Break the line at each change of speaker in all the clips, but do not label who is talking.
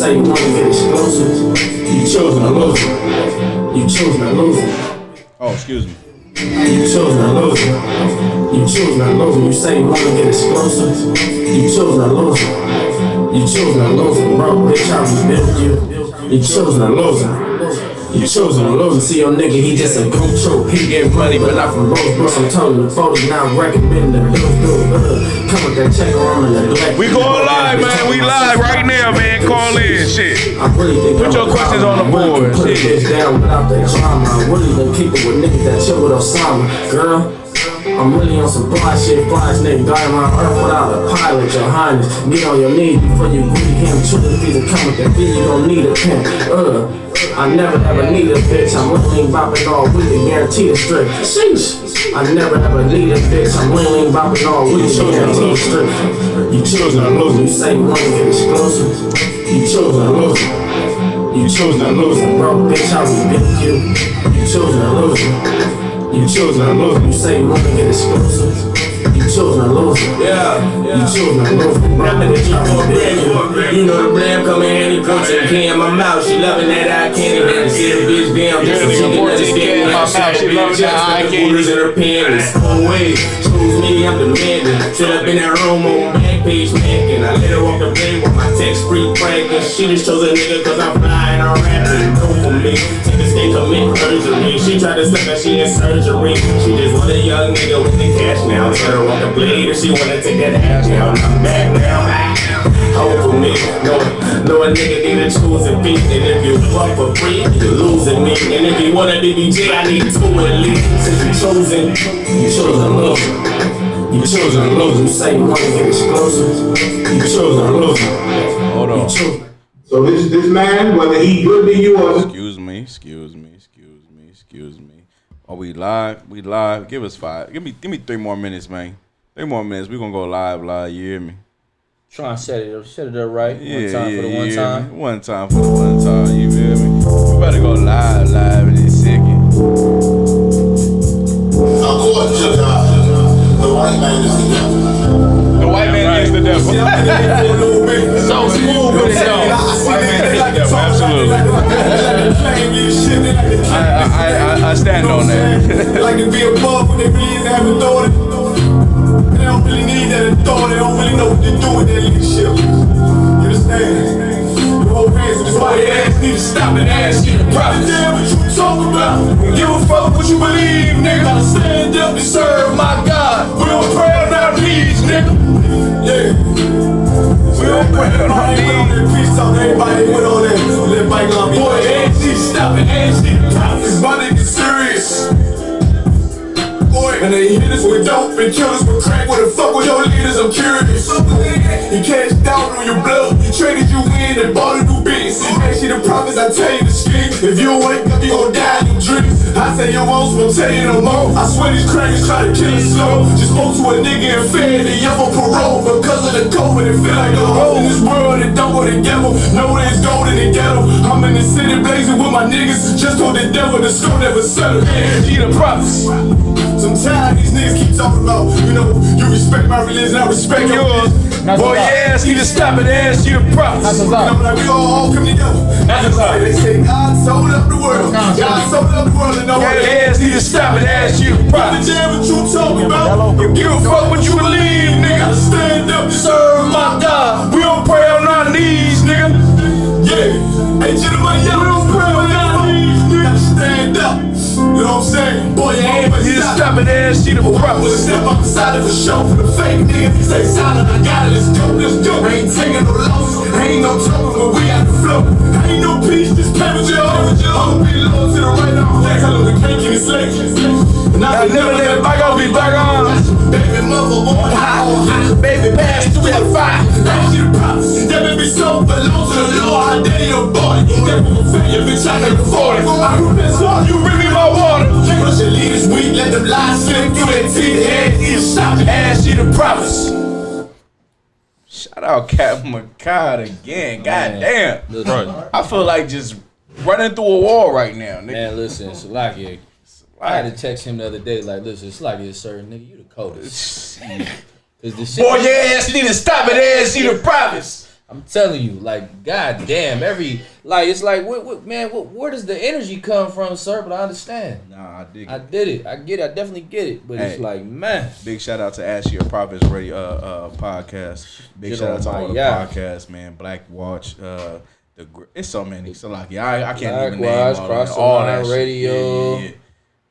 say you wanna get exclusive. You chosen to lose it. You chosen to lose it.
Oh, excuse me.
You chosen to lose it. You chosen to lose it. You say you wanna get exclusive. You chosen to lose it. You chosen to lose it, bro. Bitch, I rebuilt you. You chosen to lose it. You chosen to lose it. See your nigga, he just a go-to. He get money, but not from Rose Bros. I'm telling you, photos not recommending the do. Come with that check on in the black.
We going live, man. We live right now, man. Call in, shit.
I really think
Put your questions on the board.
Put this down without that drama. I really been keeping with niggas that chill with Osama. Girl, I'm really on some fly shit. Flies nigga, guiding my earth without a pilot, your highness. Get on your knees before you greet him. True fees and come with that fee, you don't need a pimp. I never ever need a bitch. I'm lean bopping all week to guarantee the strip. Sheesh. I never ever need a bitch. I'm lean bopping all week to guarantee the strip. You chosen to lose it. You say you wanna get exclusive. You chosen to lose it. You chosen to lose it, bro. Bitch, I rebuilt you. You chosen to lose it. You chosen to lose it. You say you wanna get exclusive. You chosen to lose it. You chosen to lose it, bro. Bitch, I rebuilt you.
You know the blame come in handy, punching key in my mouth. She loving that eye candy. Had to see the bitch down. Just a chicken that is getting my mouth. She loving that eye candy. In her panties. Oh wait, choose me, I'm demanding. Sit up in that room on back page macking. I let her walk the blame with my text free pranking. She just chose a nigga cause I'm flying on rapping. Go for me. Take this thing, commit perjury. She tried to suck her, she in surgery. She just want a young nigga with the cash now. Tell her walk the blade if she wanna take that ass down. I'm back now. Hold for me, no a nigga need to choose a beat. And if you fuck for free, you're losing me. And if you wanna BBJ, I need two at least. Since you chosen to lose it. You chosen to lose it. You say you wanna get exclusive. You chosen to lose it.
Hold on.
So this man, whether he good to you or
Excuse me. Are we live? We live. Give us 5. Give me 3 more minutes, man. 3 more minutes. We gonna go live. You hear me?
Try and set it up right.
Yeah,
one time for the one time.
One time for the one time. You feel me? We better go live in a second.
According to God, the white man is the devil.
The white man is the devil.
So smooth with it though.
White man is the devil. Absolutely. I stand on that.
Like to be above when they really have authority. They don't really need that authority. They don't really know what to do with that leadership. You understand? The whole hands with this white ass need to stop and ask you the problem. Damn what you talk about. Give a fuck what you believe, nigga. Gotta stand up and serve my God. We don't pray on our knees, nigga. Yeah. We don't pray on our knees. Peace talk to everybody went on there. Let bike on me. Boy, Angie, stop it. Angie, the problem. My nigga serious. And they hit us with dope and kill us with crack. What the fuck with your leaders? I'm curious. You cashed out on your blood. You traded you in and bought a new bitch. Actually, the prophets, I tell you the scheme. If you don't wake up, you gon' die in your dreams. I say your won't, won't tell you no more. I swear these crackers try to kill us slow. Just spoke to a nigga and fed the young for parole. Because of the COVID, it feel like a hole in this world that don't go together. Know that it's gold in the ghetto. I'm in the city blazing with my niggas. Just told the devil the scope never settle. Yeah, he the prophets. Sometimes these niggas keep talking about, you know, you respect my religion, I respect yours.
Boy, you ask you to stop and ask you the props.
You know, like we all come together. They say God sold up the world. God sold up the world and no one
ask you to stop and ask you the props.
Understand what you talking about? You give a fuck what you believe, nigga. Stand up and serve my God.
We don't pray on our knees, nigga.
Yeah. Hey, gentlemen, yeah, we don't pray on our knees, nigga. Stand up. You know what I'm saying? Boy, you ain't but
you just stop and ask you the props.
Step up beside it for show for the fake niggas. Stay silent, I got it, let's go. I ain't taking no loss, ain't no trouble, but we got the flow. Ain't no peace, this paper jail, I'ma be low to the right now. Tell them we can't keep it slick. And I
never let it back on, be back on.
Baby mother on high, baby pass through the fire. Ask you the props, that baby so belong to the Lord. I dare your body, that will fail your bitch, I never afford it. I grew this hard, you bring me my water. Push your leaders weak, let them lies slip through their teeth. Head, you stop and ask you the prophets.
Shout out Captain McCord again. God damn.
Listen,
I feel like just running through a wall right now, nigga.
man, listen, Salakia. I had to text him the other day, like, listen, Salakia, sir, nigga, you the coldest. Cause the shit,
Boy, your ass need to stop it, ass you the prophets.
I'm telling you, like, goddamn, it's like, where does the energy come from, sir? But I understand.
Nah, I dig it.
I did it. I get it. I definitely get it. But it's like, man.
Big shout out to Ashley or Prophets Radio podcast. Big shout out to all the podcasts, man. Black Watch, it's so many. So like, I can't even name all that
radio.
Yeah.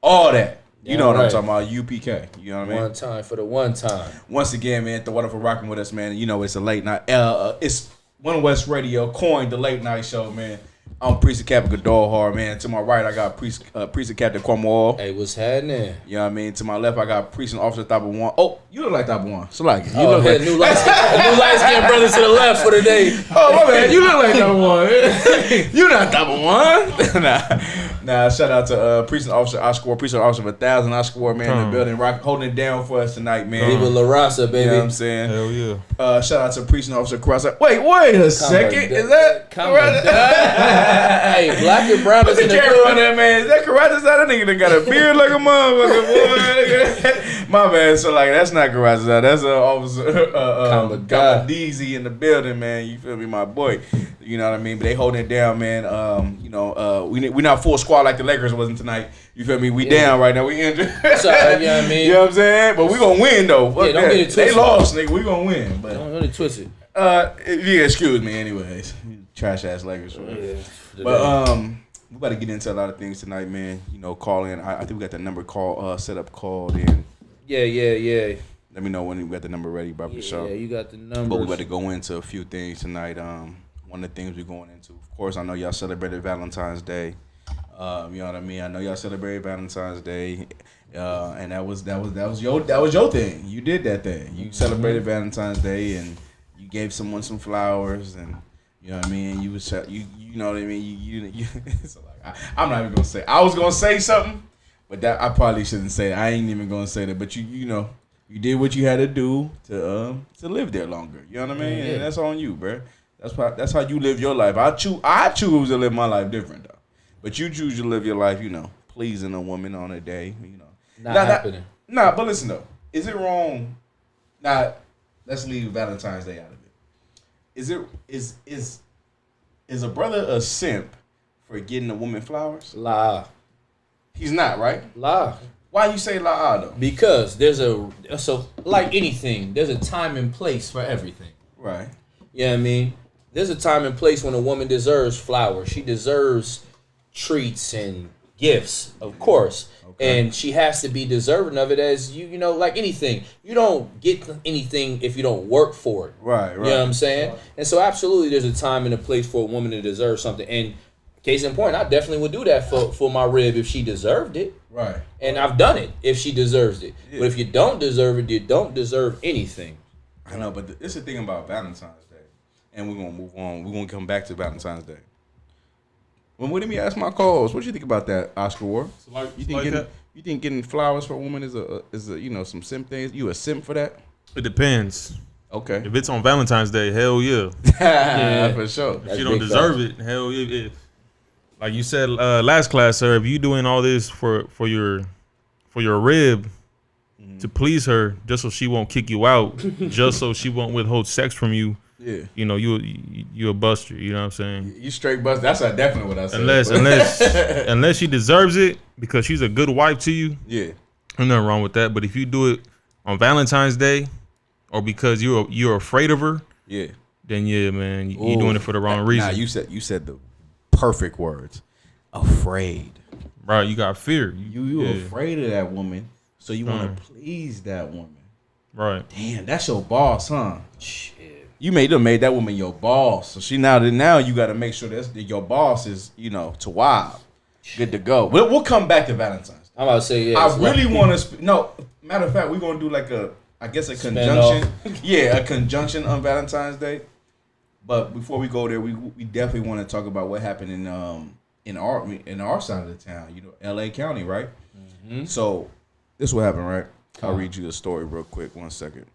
All that. You know what
right.
I'm talking about, UPK. You know what I mean?
One time for the one time.
Once again, man, the water for rocking with us, man. You know it's a late night. It's One West Radio coined the late night show, man. I'm Priest of Captain Godolhar, man. To my right, I got Priest of Captain Cornwall.
Hey, what's happening?
You know what I mean? To my left, I got Priest and Officer Thaba One. Oh, you look like Thaba One. So like, you look like
new light skinned brother to the left for the day.
Oh my man, you look like Thaba One. You not Thaba One. Nah, shout out to Priest and Officer Oscar, Priest and Officer 1000 Oscar, man, in the building, holding it down for us tonight, man.
Viva La Raza, baby.
You know what I'm saying?
Hell yeah.
Shout out to Priest and Officer Carasa. Wait a second. Is that
Hey, Black and Brown is in the
camera on that, man. Is that Carasa? That nigga done got a beard like a motherfucker, boy. My man. So like, that's not Carasa. That's Officer Kamadizi in the building, man. You feel me, my boy? You know what I mean? But they holding it down, man. We not full squad like the Lakers wasn't tonight. You feel me? We down right now. We injured.
Sorry, you know what I mean?
You know what I'm saying? But we gonna win though.
Yeah, don't get it twisted.
They lost, nigga. We gonna win. But
don't get it twisted.
If you excuse me, anyways. Trash ass Lakers.
Yeah.
But we about to get into a lot of things tonight, man. You know, call in. I think we got the number set up called in.
Yeah.
Let me know when we got the number ready, bro. For sure.
Yeah, you got the number.
But we about to go into a few things tonight. One of the things we're going into, of course, I know y'all celebrated Valentine's Day. You know what I mean? I know y'all celebrated Valentine's Day, and that was your thing. You did that thing. You celebrated Valentine's Day, and you gave someone some flowers, and you know what I mean. You know what I mean. You so like, I'm not even gonna say. I was gonna say something, but that I probably shouldn't say. I ain't even gonna say that. But you know, you did what you had to do to live there longer. You know what I mean?
Yeah.
And that's on you, bro. That's how you live your life. I choose to live my life different though. But you choose to live your life, you know, pleasing a woman on a day, you know.
Not happening.
Nah, but listen though. Is it wrong? Nah, let's leave Valentine's Day out of it. Is a brother a simp for getting a woman flowers?
Lie.
He's not, right?
Lie.
Why you say lie though?
Because like anything, there's a time and place for everything.
Right.
You know what I mean? There's a time and place when a woman deserves flowers. She deserves treats and gifts, of course. Okay. And she has to be deserving of it as you know, like anything. You don't get anything if you don't work for it.
Right.
You know what I'm saying? Right. And so absolutely there's a time and a place for a woman to deserve something. And case in point, I definitely would do that for my rib if she deserved it.
Right.
And I've done it if she deserves it. Yeah. But if you don't deserve it, you don't deserve anything.
I know, but it's the thing about Valentine's Day. And we're going to move on. We're going to come back to Valentine's Day. When let me ask my calls, what you think about that, Oscar War?
So
you think getting flowers for a woman is a you know, some simp things? You a simp for that?
It depends.
Okay.
If it's on Valentine's Day, hell yeah.
Yeah, for sure.
If you don't deserve it, hell yeah. Like you said last class, sir, if you doing all this for your rib to please her, just so she won't kick you out, just so she won't withhold sex from you. Yeah, you know you a buster. You know what I'm saying?
You straight buster. That's definitely what I
said. Unless she deserves it because she's a good wife to you. Yeah, there's nothing wrong with that. But if you do it on Valentine's Day, or because you're afraid of her, yeah, then yeah, man, you're doing it for the wrong reason.
Nah, you said the perfect words. Afraid.
Right, you got fear.
You afraid of that woman, so you want to please that woman.
Right.
Damn, that's your boss, huh? Shit. You made that woman your boss. So she now you got to make sure that your boss is, you know, to wild, good to go. We'll come back to Valentine's.
I'm about to say, yeah.
I really want to. No, matter of fact, we're gonna do like a conjunction. Yeah, a conjunction on Valentine's Day. But before we go there, we definitely want to talk about what happened in our side of the town. You know, L.A. County, right? Mm-hmm. So this is what happened, right? I'll read you the story real quick. 1 second.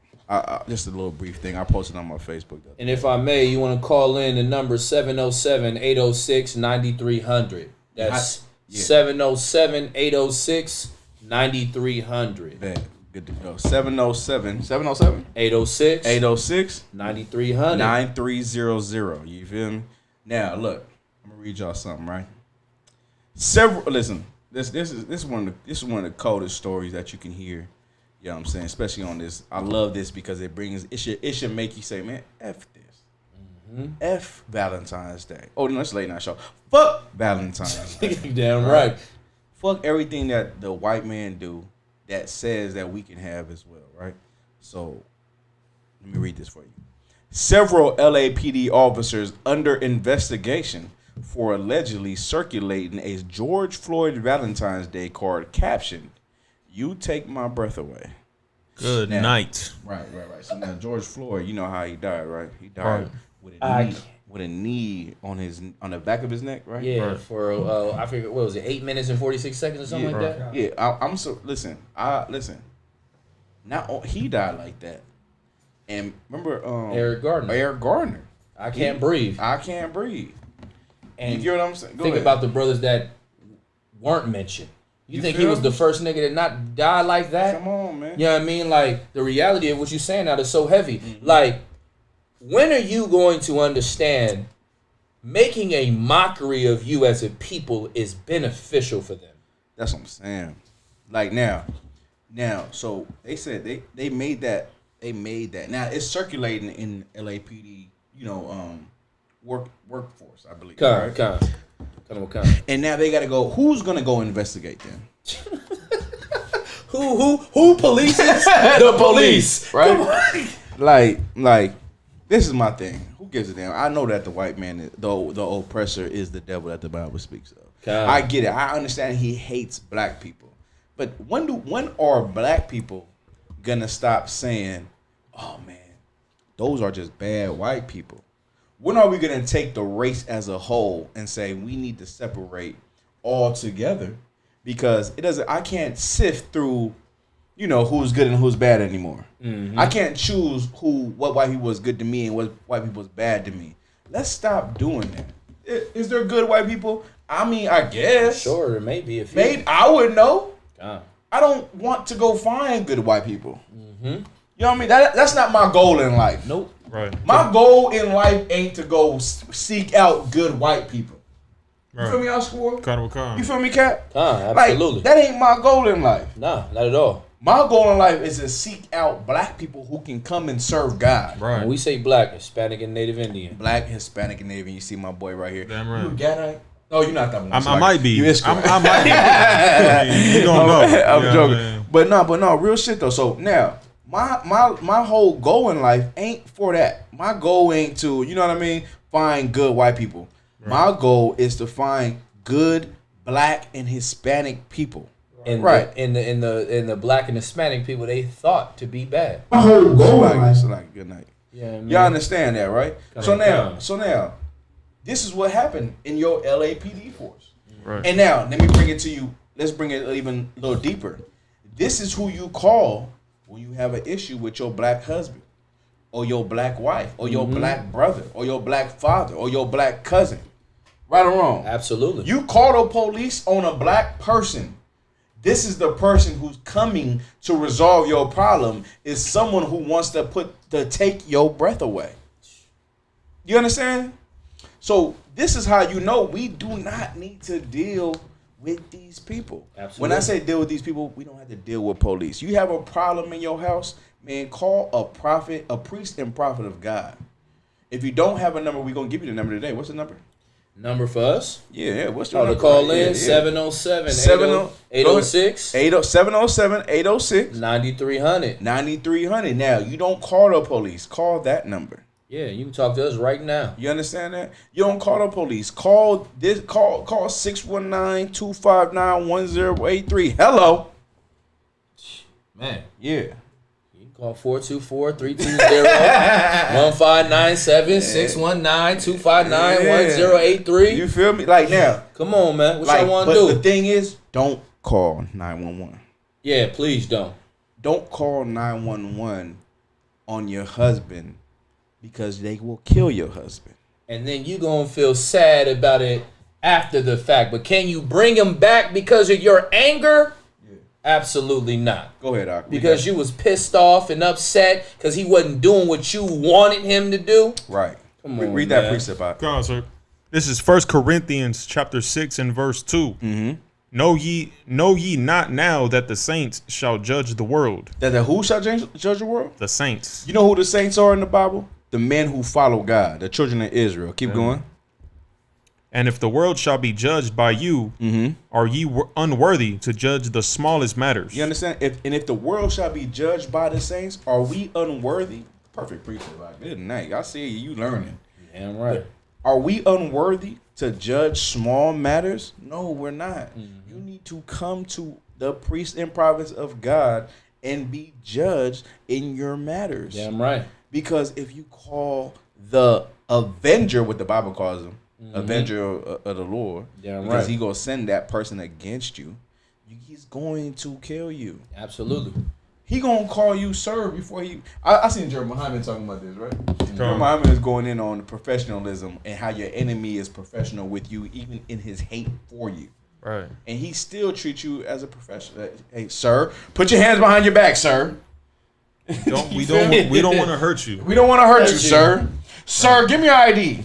Just a little brief thing. I posted on my Facebook.
And if I may, you want to call in the number 707-806-9300. That's 707-806-9300.
Good to go. 707. 707?
806
806
9300.
9300. You feel me? Now look, I'm gonna read y'all something, right? Listen, this is one of the coldest stories that you can hear. You know what I'm saying? Especially on this. I love this because it should make you say, man, F this. F Valentine's Day. Oh, no, it's late night show. Fuck Valentine's Day.
Damn right.
Fuck everything that the white man do that says that we can have as well, right? So, let me read this for you. Several LAPD officers under investigation for allegedly circulating a George Floyd Valentine's Day card captioned, "You take my breath away."
Good
Now,
night.
Right. So now George Floyd, you know how he died, right? He died
Right.
with a knee on the back of his neck, right?
Yeah,
Right.
for I forget what was it, 8 minutes and 46 seconds or something
Yeah,
like that.
Yeah, I'm so listen. Not he died like that, and remember
Eric Gardner.
Eric Gardner.
I can't breathe.
I can't breathe.
And
You get what I'm saying? Go
think
ahead.
about the brothers that weren't mentioned. You think he
feel
was
me?
the first nigga to not die like that?
Come on, man.
You know what I mean? Like, the reality of what you're saying now is so heavy.
Mm-hmm.
Like, when are you going to understand making a mockery of you as a people is beneficial for them?
That's what I'm saying. Like now, so they said they made that. Now it's circulating in LAPD, workforce, I believe. right? And now they got to go. Who's gonna go investigate them?
Who polices the police?
Right? Like, this is my thing. Who gives a damn? I know that the white man, the oppressor, is the devil that the Bible speaks of.
God.
I get it. I understand he hates black people, but when are black people gonna stop saying, "Oh man, those are just bad white people"? When are we gonna take the race as a whole and say we need to separate all together? Because it doesn't. I can't sift through, who's good and who's bad anymore.
Mm-hmm.
I can't choose what white people was good to me and what white people was bad to me. Let's stop doing that. Is there good white people? I mean, I guess.
Sure, there may be.
Maybe I would know.
God.
I don't want to go find good white people. Mm-hmm. You know what I mean? That's not my goal in life.
Nope.
Right.
My goal in life ain't to go seek out good white people. You feel me, Oscar?
Carnival Con.
You feel me, Cap?
Absolutely.
Like, that ain't my goal in life.
Nah, not at all.
My goal in life is to seek out black people who can come and serve God.
Right.
When we say black, Hispanic, and Native Indian.
Black, Hispanic, and Native. You see my boy right here.
Damn right.
You a Gadite? No, you're not that one.
I might be.
You is
I might be. You don't know.
I'm
You know what
joking.
I'm saying?
But no, real shit though. So now, my whole goal in life ain't for that. My goal ain't to, you know what I mean, find good white people. Right. My goal is to find good black and Hispanic people.
And
right.
In the black and Hispanic people, they thought to be bad.
My whole goal in life.
It's like good night.
Yeah, I mean,
Y'all understand that, right? So
on.
now, this is what happened in your LAPD force.
Right.
And now, let me bring it to you. Let's bring it even a little deeper. This is who you call when you have an issue with your black husband, or your black wife, or your black brother, or your black father, or your black cousin. Right or wrong?
Absolutely.
You call the police on a black person. This is the person who's coming to resolve your problem, is someone who wants to take your breath away. You understand? So this is how you know we do not need to deal with these people.
Absolutely.
When I say deal with these people, we don't have to deal with police. You have a problem in your house, man, call a prophet, a priest and prophet of God. If you don't have a number, we're going to give you the number today. What's the number?
Number for us?
Yeah, what's your
Oh,
number?
to call in,
Yeah.
707
806 707 806
9300.
9300. Now, you don't call the police. Call that number.
Yeah, you can talk to us right now.
You understand that? You don't call the police. Call 619-259-1083. Hello.
Man.
Yeah.
You can call 424-320-1597, 619-259-1083.
You feel me? Like now.
Come on, man. What y'all want
but
to do?
the thing is, don't call 911.
Yeah, please don't.
Don't call 911 on your husband, because they will kill your husband.
And then you going to feel sad about it after the fact. But can you bring him back because of your anger? Yeah. Absolutely not.
Go ahead, Doc.
Because you was pissed off and upset because he wasn't doing what you wanted him to do.
Right.
Come on,
Read that
man.
precept out.
Come on, sir. This is 1 Corinthians chapter 6 and verse 2. Mm-hmm. Know ye not now that the saints shall judge the world.
That the who shall judge the world?
The saints.
You know who the saints are in the Bible? The men who follow God, the children of Israel. Keep going.
And if the world shall be judged by you, are ye unworthy to judge the smallest matters?
You understand? If the world shall be judged by the saints, are we unworthy? Perfect precept. Like, good night. I see you learning.
Damn right.
Are we unworthy to judge small matters? No, we're not. You need to come to the priest and prophets of God and be judged in your matters.
Damn right.
Because if you call the avenger, what the Bible calls him, avenger of the Lord,
Damn
because
right.
he gonna send that person against you, he's going to kill you.
Absolutely.
He gonna call you sir before he. I seen Jerry Muhammad talking about this, right? Jerry Muhammad is going in on professionalism and how your enemy is professional with you, even in his hate for you.
Right.
And he still treats you as a professional. Hey, sir, put your hands behind your back, sir.
We don't want to hurt you.
We don't want to hurt you, sir. Sir, give me your ID.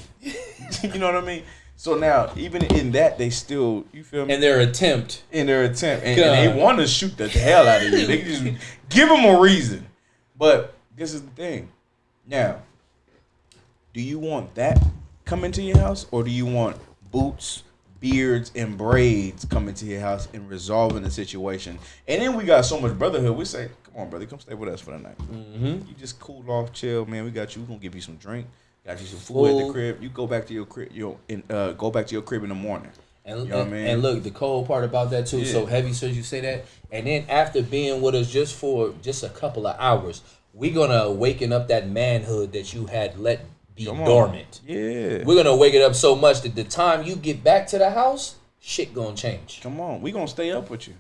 You know what I mean? So now, even in that, they still, you feel me?
In their attempt.
And they want to shoot the hell out of you. They just give them a reason. But this is the thing. Now, do you want that coming to your house, or do you want boots, beards, and braids coming to your house and resolving the situation? And then we got so much brotherhood. We say, come on, brother, come stay with us for the night. You just cool off, chill, man. We got you. We're gonna give you some drink. Got you some food at the crib. You go back to your crib. Go back to your crib in the morning.
And,
you know what I mean?
And look, the cold part about that too, so heavy says you say that. And then after being with us just for just a couple of hours, we're gonna awaken up that manhood that you had let be dormant.
Yeah.
We're gonna wake it up so much that the time you get back to the house, shit gonna change.
Come on, we gonna stay up with you.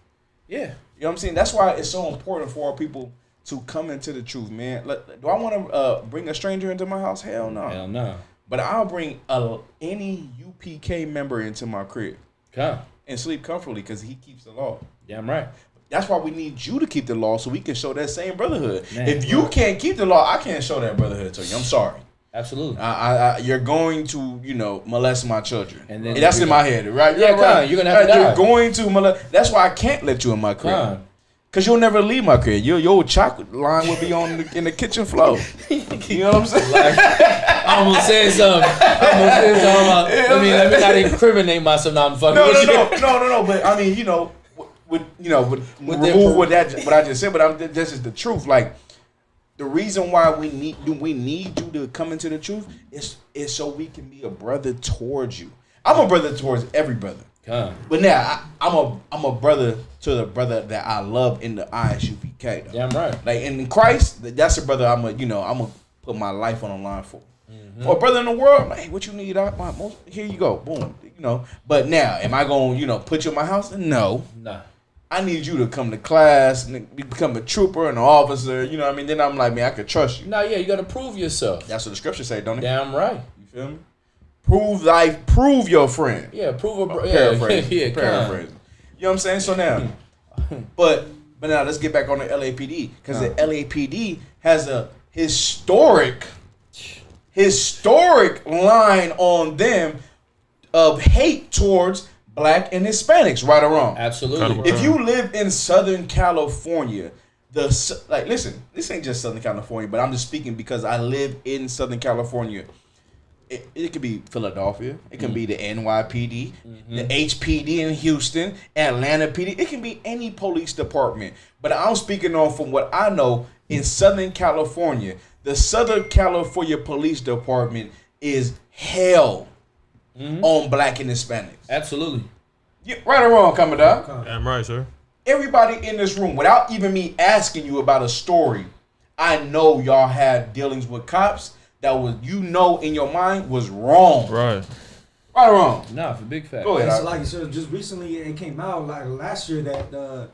Yeah.
You know what I'm saying? That's why it's so important for our people to come into the truth, man. Do I want to bring a stranger into my house? Hell no.
Hell no.
But I'll bring any UPK member into my crib.
Come.
And sleep comfortably because he keeps the law.
Damn right.
That's why we need you to keep the law so we can show that same brotherhood.
Man,
if you can't keep the law, I can't show that brotherhood to you. I'm sorry.
Absolutely.
You're going to, molest my children.
And then
that's in my head, right?
Yeah, right. You're gonna have to die.
You're going to molest. That's why I can't let you in my crib.
Come.
Cause you'll never leave my crib. Your chocolate line will be in the kitchen floor. You know what I'm saying?
I almost said something. Let me not incriminate myself. Now I'm fucking with you.
No. But I mean, remove what I just said. But this is the truth. Like the reason why we need you to come into the truth is so we can be a brother towards you. I'm a brother towards every brother. But now I'm a brother to the brother that I love in the ISUPK. Though.
Damn right.
Like in Christ, that's a brother I'm gonna put my life on the line for. For a brother in the world, like, hey, what you need? Here you go, boom. But now, am I gonna put you in my house? No.
Nah.
I need you to come to class and become a trooper and an officer. You know what I mean? Then I'm like, man, I could trust you.
Nah, yeah, you gotta prove yourself.
That's what the scriptures say, don't it?
Damn right.
You feel me? Prove your friend.
Yeah, prove a
Paraphrasing.
Yeah,
Paraphrasing. You know what I'm saying? So now, but now let's get back on the LAPD because the LAPD has a historic line on them of hate towards Black and Hispanics, right or wrong.
Absolutely.
If you live in Southern California, listen, this ain't just Southern California, but I'm just speaking because I live in Southern California. It could be Philadelphia. It can be the NYPD, the HPD in Houston, Atlanta PD. It can be any police department. But I'm speaking on from what I know in Southern California. The Southern California Police Department is hell on Black and Hispanics.
Absolutely.
Yeah, right or wrong, Commodore?
Damn right, sir.
Everybody in this room, without even me asking you about a story, I know y'all had dealings with cops that was, in your mind was wrong.
Right.
Right or wrong?
Nah, for big fact.
Go ahead.
It's like so just recently it came out like last year that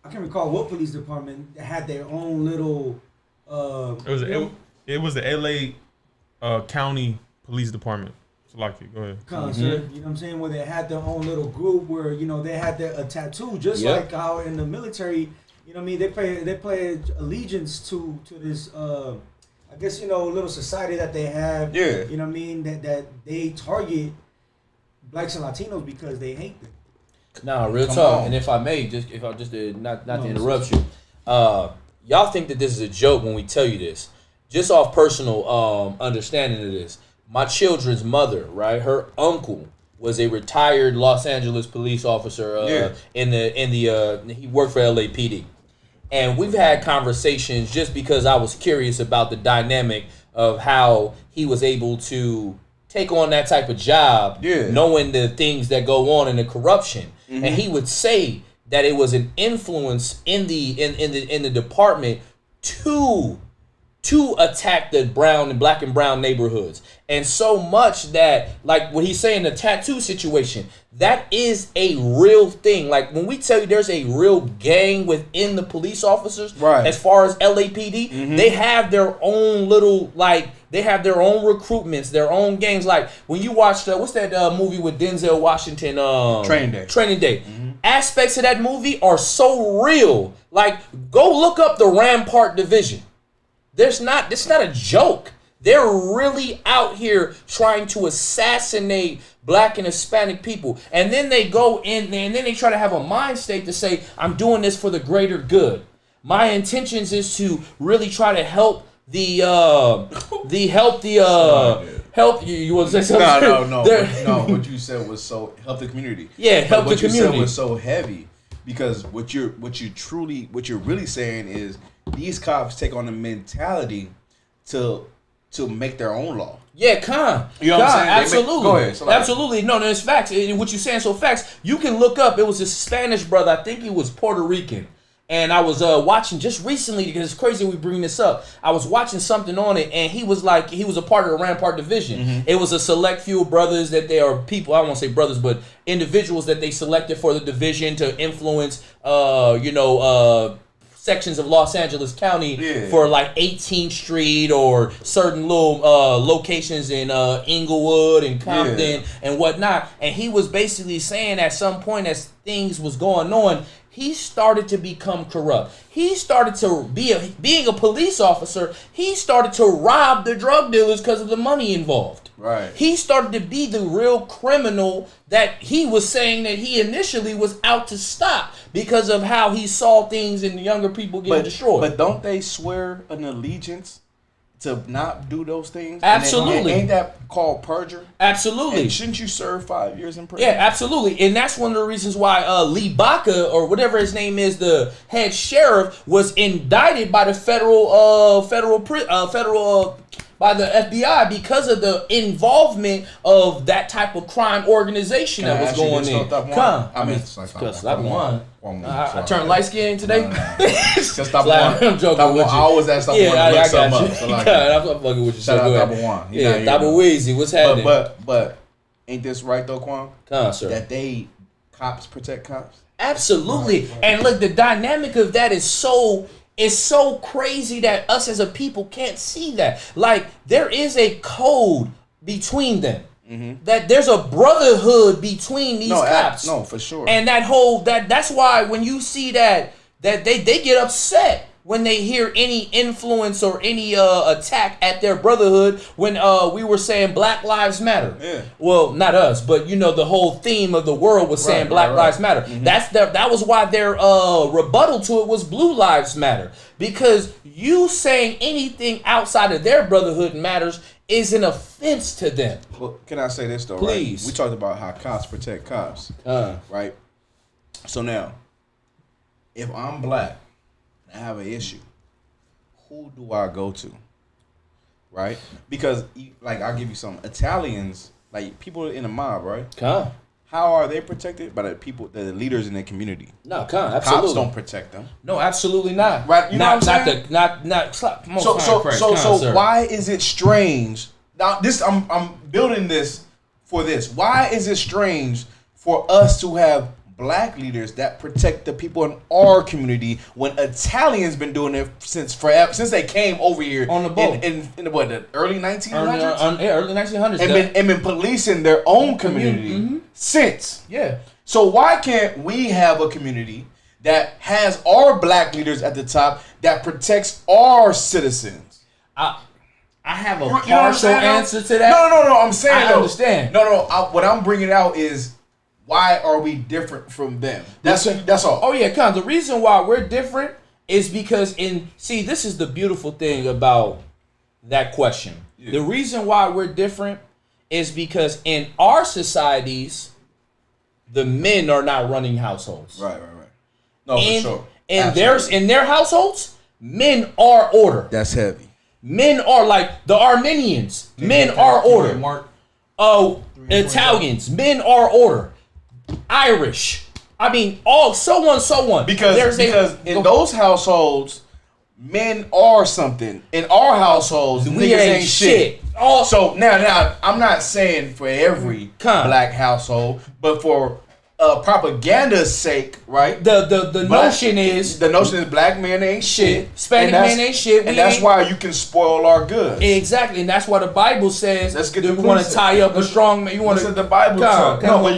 I can't recall what police department had their own little
It was the LA County Police Department. Like it. Go ahead.
concert, you know what I'm saying, where they had their own little group where, you know, they had a tattoo, just
Yep.
like how in the military, you know what I mean, they play allegiance to this I guess, you know, little society that they have.
Yeah.
You know what I mean, that they target blacks and Latinos because they hate them.
Nah, real
Come
talk.
on.
And if I may, not to interrupt you, y'all think that this is a joke when we tell you this. Just off personal understanding of this, my children's mother, right? Her uncle was a retired Los Angeles police officer. He worked for LAPD, and we've had conversations just because I was curious about the dynamic of how he was able to take on that type of job, knowing the things that go on in the corruption. And he would say that it was an influence in the department to attack the black and brown neighborhoods. And so much that, like what he's saying, the tattoo situation, that is a real thing. Like when we tell you there's a real gang within the police officers,
right,
as far as LAPD, they have their own little, like, they have their own recruitments, their own gangs. Like when you watched, what's that movie with Denzel Washington? Training Day. Aspects of that movie are so real. Like, go look up the Rampart Division. It's not a joke. They're really out here trying to assassinate black and Hispanic people. And then they go in and then they try to have a mind state to say, I'm doing this for the greater good. My intentions is to really try to help you want to say something?
No. What you said was so help the community.
Yeah, help the community.
What you said was so heavy because what you're really saying is these cops take on the mentality to make their own law.
Yeah, Con.
You know what I'm saying?
Absolutely.
Go ahead. So like,
absolutely. No, it's facts. What you're saying, so facts. You can look up. It was a Spanish brother. I think he was Puerto Rican. And I was watching just recently, because it's crazy we bring this up. I was watching something on it, and he was a part of the Rampart Division. It was a select few brothers that they are people, I won't say brothers, but individuals that they selected for the division to influence, sections of Los Angeles County for like 18th Street or certain little locations in Inglewood and Compton and whatnot. And he was basically saying at some point as things was going on, he started to become corrupt. He started to being a police officer, he started to rob the drug dealers because of the money involved.
Right.
He started to be the real criminal that he was saying that he initially was out to stop because of how he saw things and the younger people getting destroyed.
But don't they swear an allegiance to not do those things?
Absolutely.
Ain't that called perjury?
Absolutely.
And shouldn't you serve 5 years in prison?
Yeah, absolutely. And that's one of the reasons why Lee Baca, or whatever his name is, the head sheriff, was indicted by the by the FBI because of the involvement of that type of crime organization that was going in. Stop one. I turned light skin today.
Just stop one.
I'm joking with you.
I always ask stop one.
I got you.
So like,
I'm fucking with you.
Shout out Double One.
Double Weezy. What's happening?
But ain't this right though, Quan?
Sir.
That cops protect cops.
Absolutely. And look, the dynamic of that is so crazy that us as a people can't see that. Like, there is a code between them. That there's a brotherhood between these cops.
No, for sure.
And that's why when you see that they get upset when they hear any influence or any attack at their brotherhood. When we were saying Black Lives Matter.
Yeah.
Well, not us, but the whole theme of the world was saying Black Lives Matter. That was why their rebuttal to it was Blue Lives Matter. Because you saying anything outside of their brotherhood matters is an offense to them.
Well, can I say this though?
Please.
Right? We talked about how cops protect cops, right? So now, if I'm black and I have an issue, who do I go to? Right? Because, like, I'll give you some Italians, like people in the mob, right? How are they protected? By the people, the leaders in their community.
No, absolutely.
Cops don't protect them.
No, absolutely not.
Right? You know what I'm saying?
So
why is it strange? Now, I'm building this for this. Why is it strange for us to have black leaders that protect the people in our community when Italians been doing it since forever, since they came over here
On the boat.
in what, the early 1900s,
Early 1900s.
and been policing their own community
Mhm.
since.
Yeah.
So why can't we have a community that has our black leaders at the top that protects our citizens?
I have a
You know what I'm
partial
saying, though?
answer to that.
No. I'm saying
I
though,
understand.
No. What I'm bringing out is why are we different from them? That's all.
Oh yeah, the reason why we're different is because this is the beautiful thing about that question.
Yeah.
The reason why we're different is because in our societies, the men are not running households.
Right. No, for sure.
In their households, men are order.
That's heavy.
Men are like the Armenians. Men are order. Italians. Men are order. Irish. I mean, so on.
Because in those households, men are something. In our households,
we
niggas
ain't shit.
So now I'm not saying for every black household, but for propaganda's sake, right?
The notion is
black men ain't shit.
Hispanic men ain't shit.
And that's why you can spoil our goods.
Exactly, and that's why the Bible says
Let's get
you
the
want to
precept.
tie up a strong man. You want to
the Bible.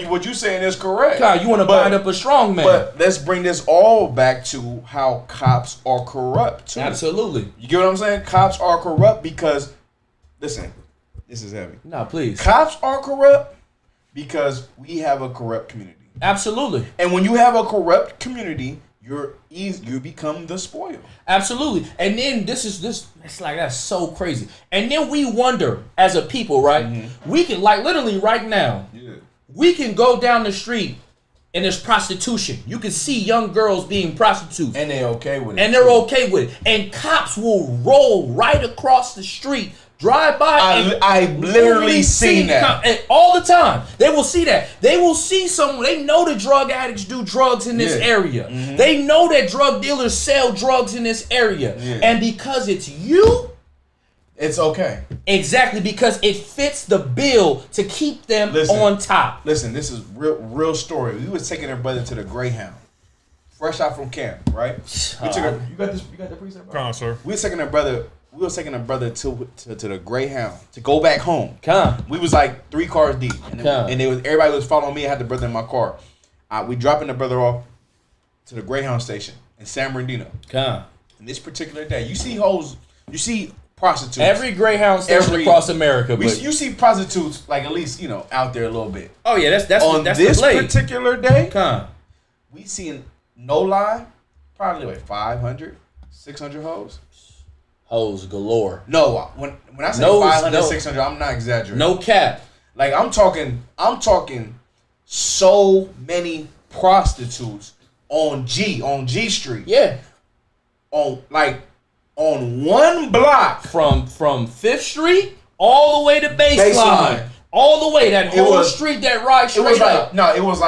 What you saying is correct.
You want to bind up a strong man.
But let's bring this all back to how cops are corrupt too.
Absolutely.
You get what I'm saying? Cops are corrupt because, listen, this is heavy.
No, please.
Cops are corrupt because we have a corrupt community.
Absolutely.
And when you have a corrupt community, you become the spoil.
Absolutely. And then it's like, that's so crazy. And then we wonder as a people, right?
Mm-hmm.
We can, like, literally right now, we can go down the street and there's prostitution. You can see young girls being prostitutes.
And they're okay with it.
And they're okay with it. And cops will roll right across the street, drive by.
I've literally seen that.
And all the time. They will see that. They will see someone. They know that drug addicts do drugs in this area.
Mm-hmm.
They know that drug dealers sell drugs in this area.
Yeah.
And because it's you,
it's okay.
Exactly, because it fits the bill to keep them on top.
Listen, this is real story. We was taking our brother to the Greyhound, fresh out from camp, right? You got the precept?
Come on, sir.
We was taking our brother to the Greyhound to go back home. We was like 3 cars deep, and everybody was following me. I had the brother in my car. We dropping the brother off to the Greyhound station in San Bernardino. And this particular day, you see prostitutes.
Every Greyhound station across America.
You see prostitutes like at least out there a little bit.
Oh yeah, that's
on
that's
this
the
particular day. We seen, no lie, probably like 500, 600 hoes.
Hoes galore.
No, when I say 500, 600, I'm not exaggerating.
No cap.
Like I'm talking so many prostitutes on G Street.
Yeah.
On one block
from 5th Street all the way to Baseline. All the way that whole street that rides straight up.
It was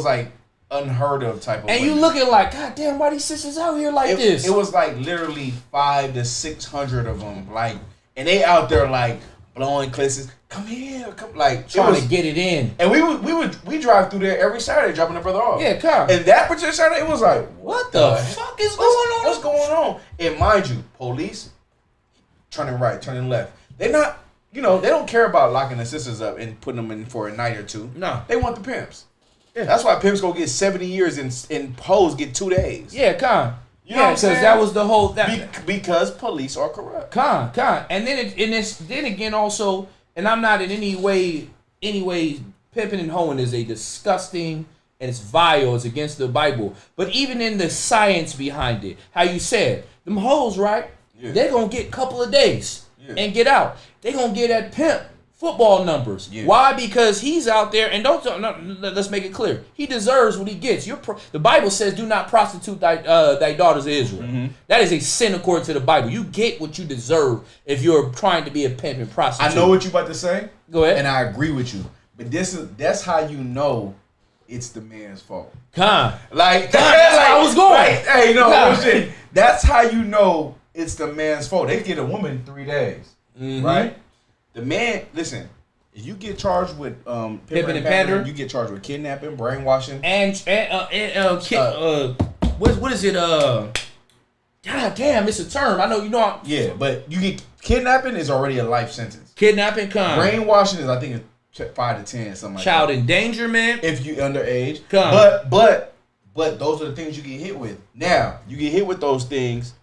like unheard of type of.
And you looking like, God damn, why these sisters out here like this?
It was like literally 500 to 600 of them, like, and they out there like blowing kisses. Come here, like
trying to get it in.
And we drive through there every Saturday, dropping the brother off.
Yeah, come.
And that particular Saturday, it was like,
what the fuck is going on?
What's going on? And mind you, police turning right, turning left. They're not, they don't care about locking the sisters up and putting them in for a night or two.
No,
they want the pimps. Yeah. That's why pimps go get 70 years and hoes get 2 days.
Yeah, con.
You know what I'm saying?
That was the whole
because police are corrupt.
Con. And then again also, and I'm not in any way pimping and hoeing is a disgusting and it's vile, it's against the Bible. But even in the science behind it, how you said, them hoes, right? Yeah. They're gonna get a couple of days and get out. They're gonna get that pimp football numbers. Yeah. Why? Because he's out there, and let's make it clear. He deserves what he gets. The Bible says, do not prostitute thy daughters of Israel. Mm-hmm. That is a sin according to the Bible. You get what you deserve if you're trying to be a pimp and prostitute.
I know what you're about to say.
Go ahead.
And I agree with you. But that's how you know it's the man's fault.
That's
that's
how I was going.
Hey, no, shit. That's how you know it's the man's fault. They get a woman 3 days, right? The man, listen, If you get charged with
Pimping and pandering,
you get charged with kidnapping, brainwashing,
what is it? God damn, it's a term. I know you know.
yeah, but you get kidnapping is already a life sentence.
Kidnapping,
Brainwashing is I think it's 5 to 10, something like
child
that.
endangerment.
If you underage,
Come.
but those are the things you get hit with. Now you get hit with those things,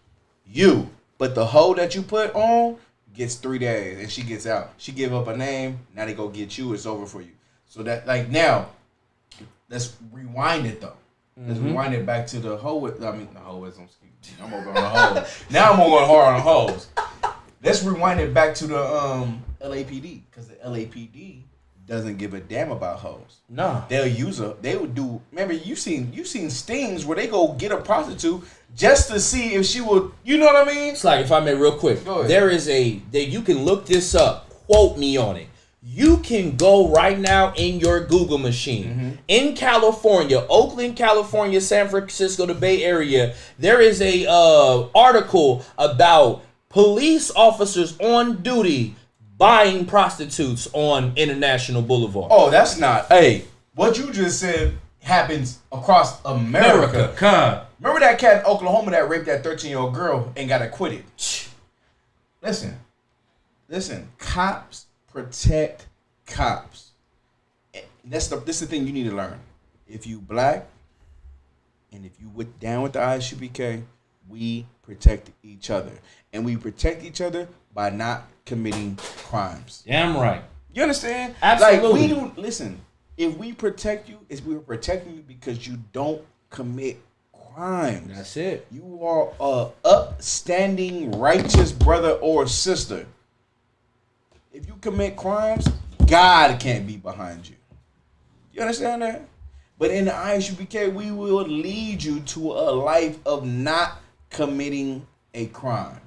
but the hoe that you put on gets 3 days and she gets out. She give up a name. Now they go get you. It's over for you. So that like now, let's rewind it though. Let's rewind it back to the hoe. I mean the hoism. I'm over on the hoes. Now I'm going hard on the hoes. Let's rewind it back to the LAPD because the LAPD doesn't give a damn about hoes.
No,
They would do. Remember, you seen stings where they go get a prostitute just to see if she would. You know what I mean?
it's like if I may real quick.
Go ahead.
There is you can look this up. Quote me on it. You can go right now in your Google machine. In California, Oakland, California, San Francisco, the Bay Area, there is a article about police officers on duty buying prostitutes on International Boulevard.
Oh, that's not. Hey, what you just said happens across America.
Come.
Remember that cat in Oklahoma that raped that 13-year-old girl and got acquitted? Listen. Cops protect cops. This is the thing you need to learn. If you black and if you down with the ISUPK, we protect each other. And we protect each other by not committing crimes.
Damn right.
You understand?
Absolutely.
Like listen, if we protect you, we're protecting you because you don't commit crimes.
That's it.
You are a upstanding, righteous brother or sister. If you commit crimes, God can't be behind you. You understand that? But in the ISUPK, we will lead you to a life of not committing a crime.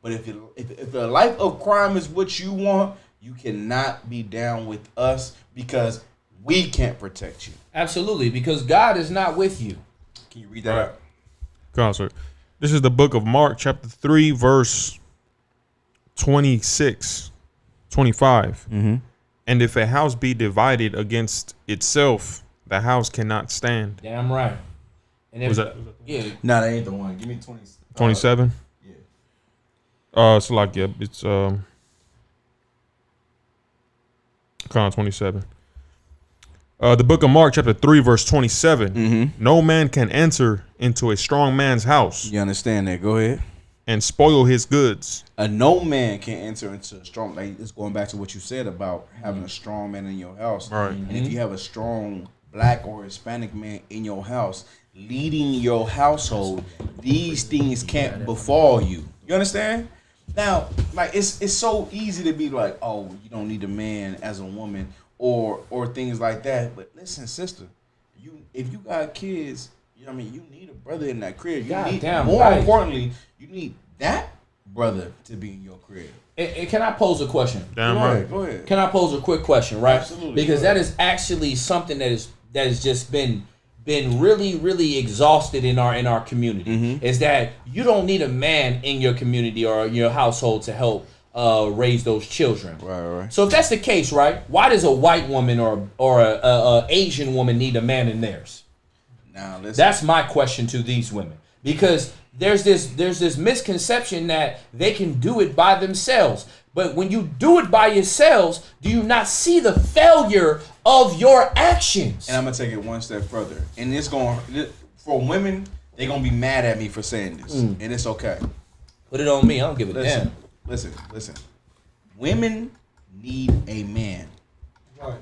But if the life of crime is what you want, you cannot be down with us because we can't protect you.
Absolutely, because God is not with you.
Can you read that out?
Come on, sir. This is the book of Mark, chapter 3, verse 26, 25. And if a house be divided against itself, the house cannot stand.
Damn right. And if,
Was that
yeah,
No, that ain't the one. Give me 20.
27?
Yeah.
So like, yeah, it's kind of 27. The book of Mark, chapter 3, verse 27. No man can enter into a strong man's house
You understand that? Go ahead.
and spoil his goods.
No man can enter into a strong. Like it's going back to what you said about having a strong man in your house.
Right.
And if you have a strong black or Hispanic man in your house leading your household, these things can't befall you. You understand? Now, like it's so easy to be like, oh, you don't need a man as a woman or things like that. But listen, sister, if you got kids, you know what I mean, you need a brother in that crib. You need more importantly, you need that brother to be in your crib.
and can I pose a question?
Damn
Go
right.
ahead, go ahead.
Can I pose a quick question, right?
Absolutely.
Because that is actually something that has just been really, really exhausted in our community. Is that you don't need a man in your community or your household to help raise those children.
Right.
So if that's the case, right? Why does a white woman or a Asian woman need a man in theirs?
Now listen.
That's my question to these women, because there's this misconception that they can do it by themselves. But when you do it by yourselves, do you not see the failure of your actions?
And I'm gonna take it one step further. And it's going for women, they're gonna be mad at me for saying this, and it's okay.
Put it on me. I don't give a damn.
Listen. Women need a man.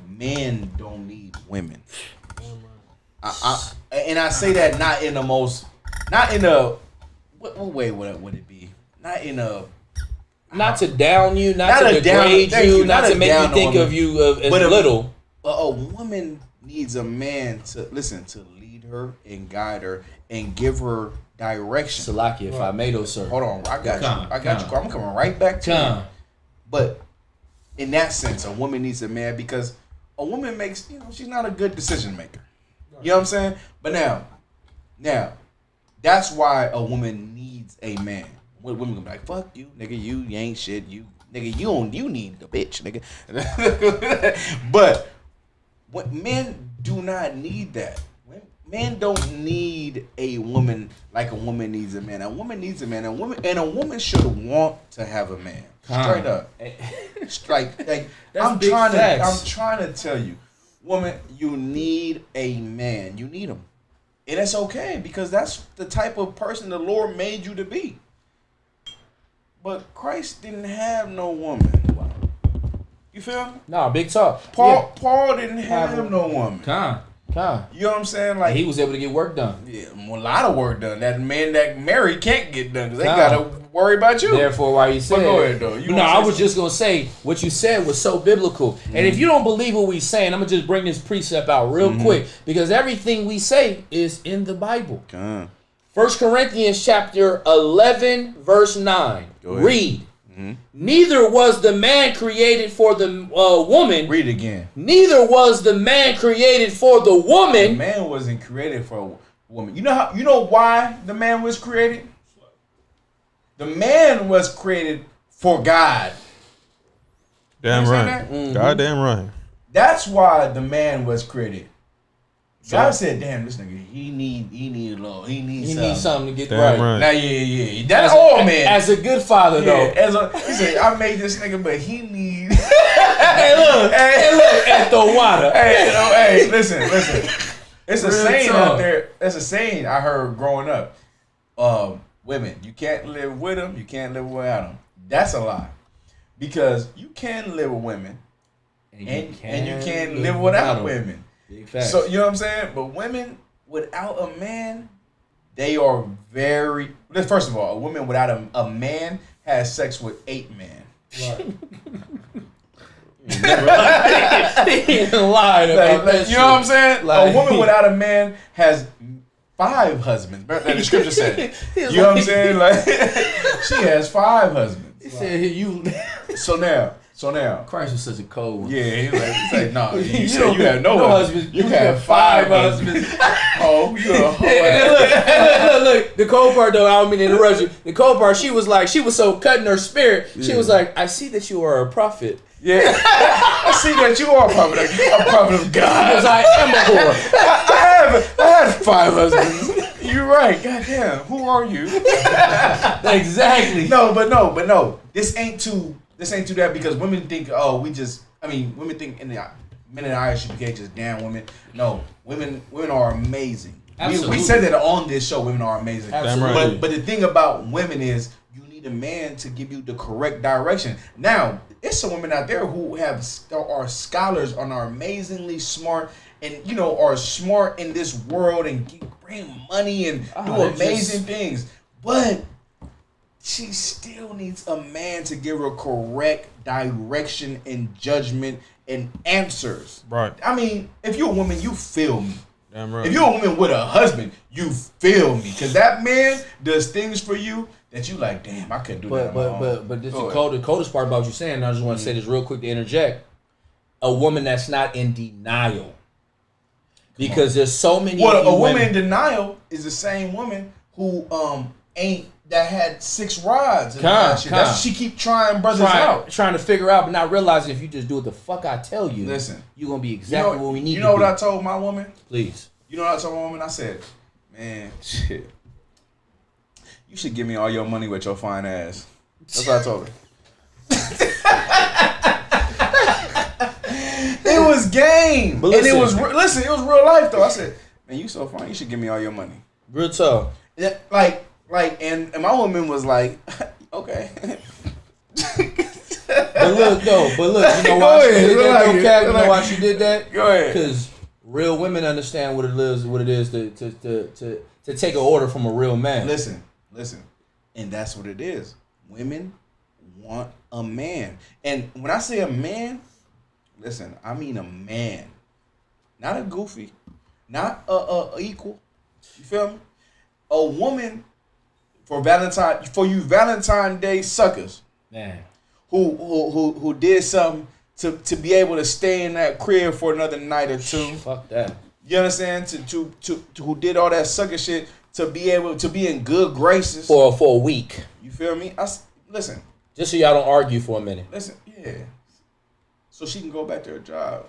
Men don't need women. I say that not in a what way would it be?
Not to down you, not
Not
to
a down-
degrade
thank
you,
you,
not
not
to
a
make
down
you
on
think
woman.
of you as
But
little.
a woman needs a man to lead her and guide her and give her direction.
Salaki, if I may, though, sir.
Hold on, I got
Come,
you. I got
come.
you. I'm coming right back to
Come.
you. But in that sense, a woman needs a man because a woman makes, she's not a good decision maker. You know what I'm saying? But now, that's why a woman needs a man. Women gonna be like, fuck you, nigga, you ain't shit, you nigga, you need the bitch, nigga. But what men do not need that. Men don't need a woman like a woman needs a man. A woman needs a man. A woman should want to have a man. Straight up. Like I'm trying to tell you, woman, you need a man. You need him. And that's okay because that's the type of person the Lord made you to be. But Christ didn't have no woman. You feel me?
Nah, big talk.
Paul didn't have no woman.
You know
what I'm saying? Like
he was able to get work done.
Yeah, a lot of work done. That man that married can't get done because they gotta worry about you.
Therefore, why you said?
But go ahead though.
I was just gonna say what you said was so biblical. Mm-hmm. And if you don't believe what we saying, I'm gonna just bring this precept out real quick because everything we say is in the Bible. 1 Corinthians chapter 11 verse 9. Read. Mm-hmm. Neither was the man created for the woman.
Read again.
Neither was the man created for the woman.
The man wasn't created for a woman. You know why the man was created? The man was created for God.
Damn right.
Mm-hmm.
Goddamn right.
That's why the man was created. God said, "Damn, this nigga, he needs
something to get
right."
Now, yeah. That's all, man.
As a good father, though.
He said, "I made this nigga, but he need."
hey, look, at the water.
Hey, listen. It's a saying out there. That's a saying I heard growing up. Women, you can't live with them, you can't live without them. That's a lie, because you can live with women, and you can't live without women. So you know what I'm saying? But women without a man, they are very. First of all, a woman without a man has sex with 8 men.
Right.
He didn't lie about that.
You know what I'm saying? A woman without a man has 5 husbands. The scripture said. You know what I'm saying? Like she has 5 husbands.
He said you.
So now,
Christ was such a cold one.
Yeah, he's like, no, you said you have no husbands. You have 5 husbands. Oh, you're a hoe.
Look. The cold part, though, I don't mean to interrupt you. The cold part, she was so cut in her spirit. She was like, I see that you are a prophet.
Yeah, I see that you are a prophet of God.
Because I am a whore.
I had 5 husbands. You're right. Goddamn, who are you?
Exactly.
No. This ain't too that because women think, women think men in the ISUPK just damn women. No, women are amazing. We said that on this show, women are amazing.
Absolutely.
But the thing about women is you need a man to give you the correct direction. Now, it's some women out there who are scholars and are amazingly smart and are smart in this world and bring money and do amazing things. But she still needs a man to give her correct direction and judgment and answers.
Right.
I mean, if you're a woman, you feel me.
Damn right.
If you're a woman with a husband, you feel me. Because that man does things for you that you like, damn, I couldn't do that.
But this is the coldest part about what you're saying. And I just want to say this real quick to interject. A woman that's not in denial. Because there's so many.
Well, a woman in denial is the same woman who that had 6 rods. That's what she keep trying brothers out.
Trying to figure out, but not realizing if you just do what the fuck I tell you,
listen,
you're going to be exactly what we need to be.
You know what I told my woman?
Please.
You know what I told my woman? I said, man, shit. You should give me all your money with your fine ass. That's what I told her. It was game.
But
listen, and it was real life though. I said, man, you so fine. You should give me all your money.
Real tough.
And my woman was like, okay.
But look, you know why she did that, though, Cat? You know why she did that?
Go ahead.
Because real women understand what it is to take an order from a real man.
Listen. And that's what it is. Women want a man. And when I say a man, listen, I mean a man. Not a goofy. Not a equal. You feel me? A woman for you Valentine Day suckers.
Man.
Who did something to be able to stay in that crib for another night or 2.
Fuck that.
You understand? To who did all that sucker shit to be able to be in good graces
for a week.
You feel me? Listen,
Just so y'all don't argue for a minute.
Listen, yeah. So she can go back to her job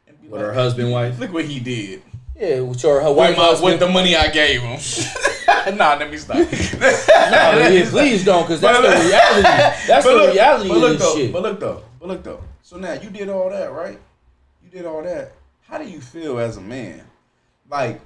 and be
With her husband, wife.
Look what he did.
Yeah, with her wife,
With the money I gave him. Nah, let me stop.
Please don't, because that's the reality. That's the reality of this shit.
But look though. So now you did all that, right? You did all that. How do you feel as a man? Like,